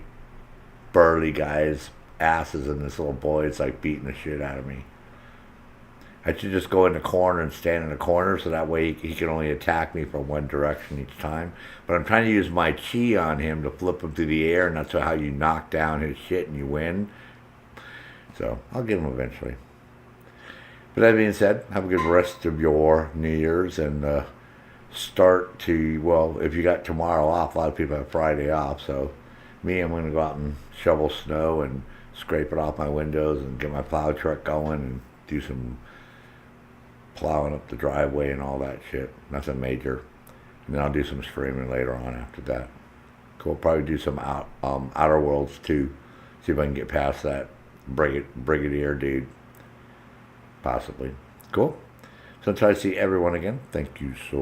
burly guys' asses, and this little boy is like beating the shit out of me. I should just go in the corner and stand in the corner so that way he can only attack me from one direction each time. But I'm trying to use my chi on him to flip him through the air, and that's how you knock down his shit and you win. So I'll get him eventually. But that being said, have a good rest of your New Year's and start to, well, if you got tomorrow off, a lot of people have Friday off, so me, I'm going to go out and shovel snow and scrape it off my windows and get my plow truck going and do some plowing up the driveway and all that shit. Nothing major. And then I'll do some streaming later on after that. Cool. Probably do some Outer Worlds too. See if I can get past that Brigadier dude. Possibly. Cool. So until I see everyone again, thank you so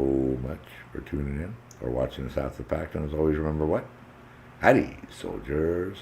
much for tuning in or watching this after the fact. And as always, remember what? Howdy, soldiers.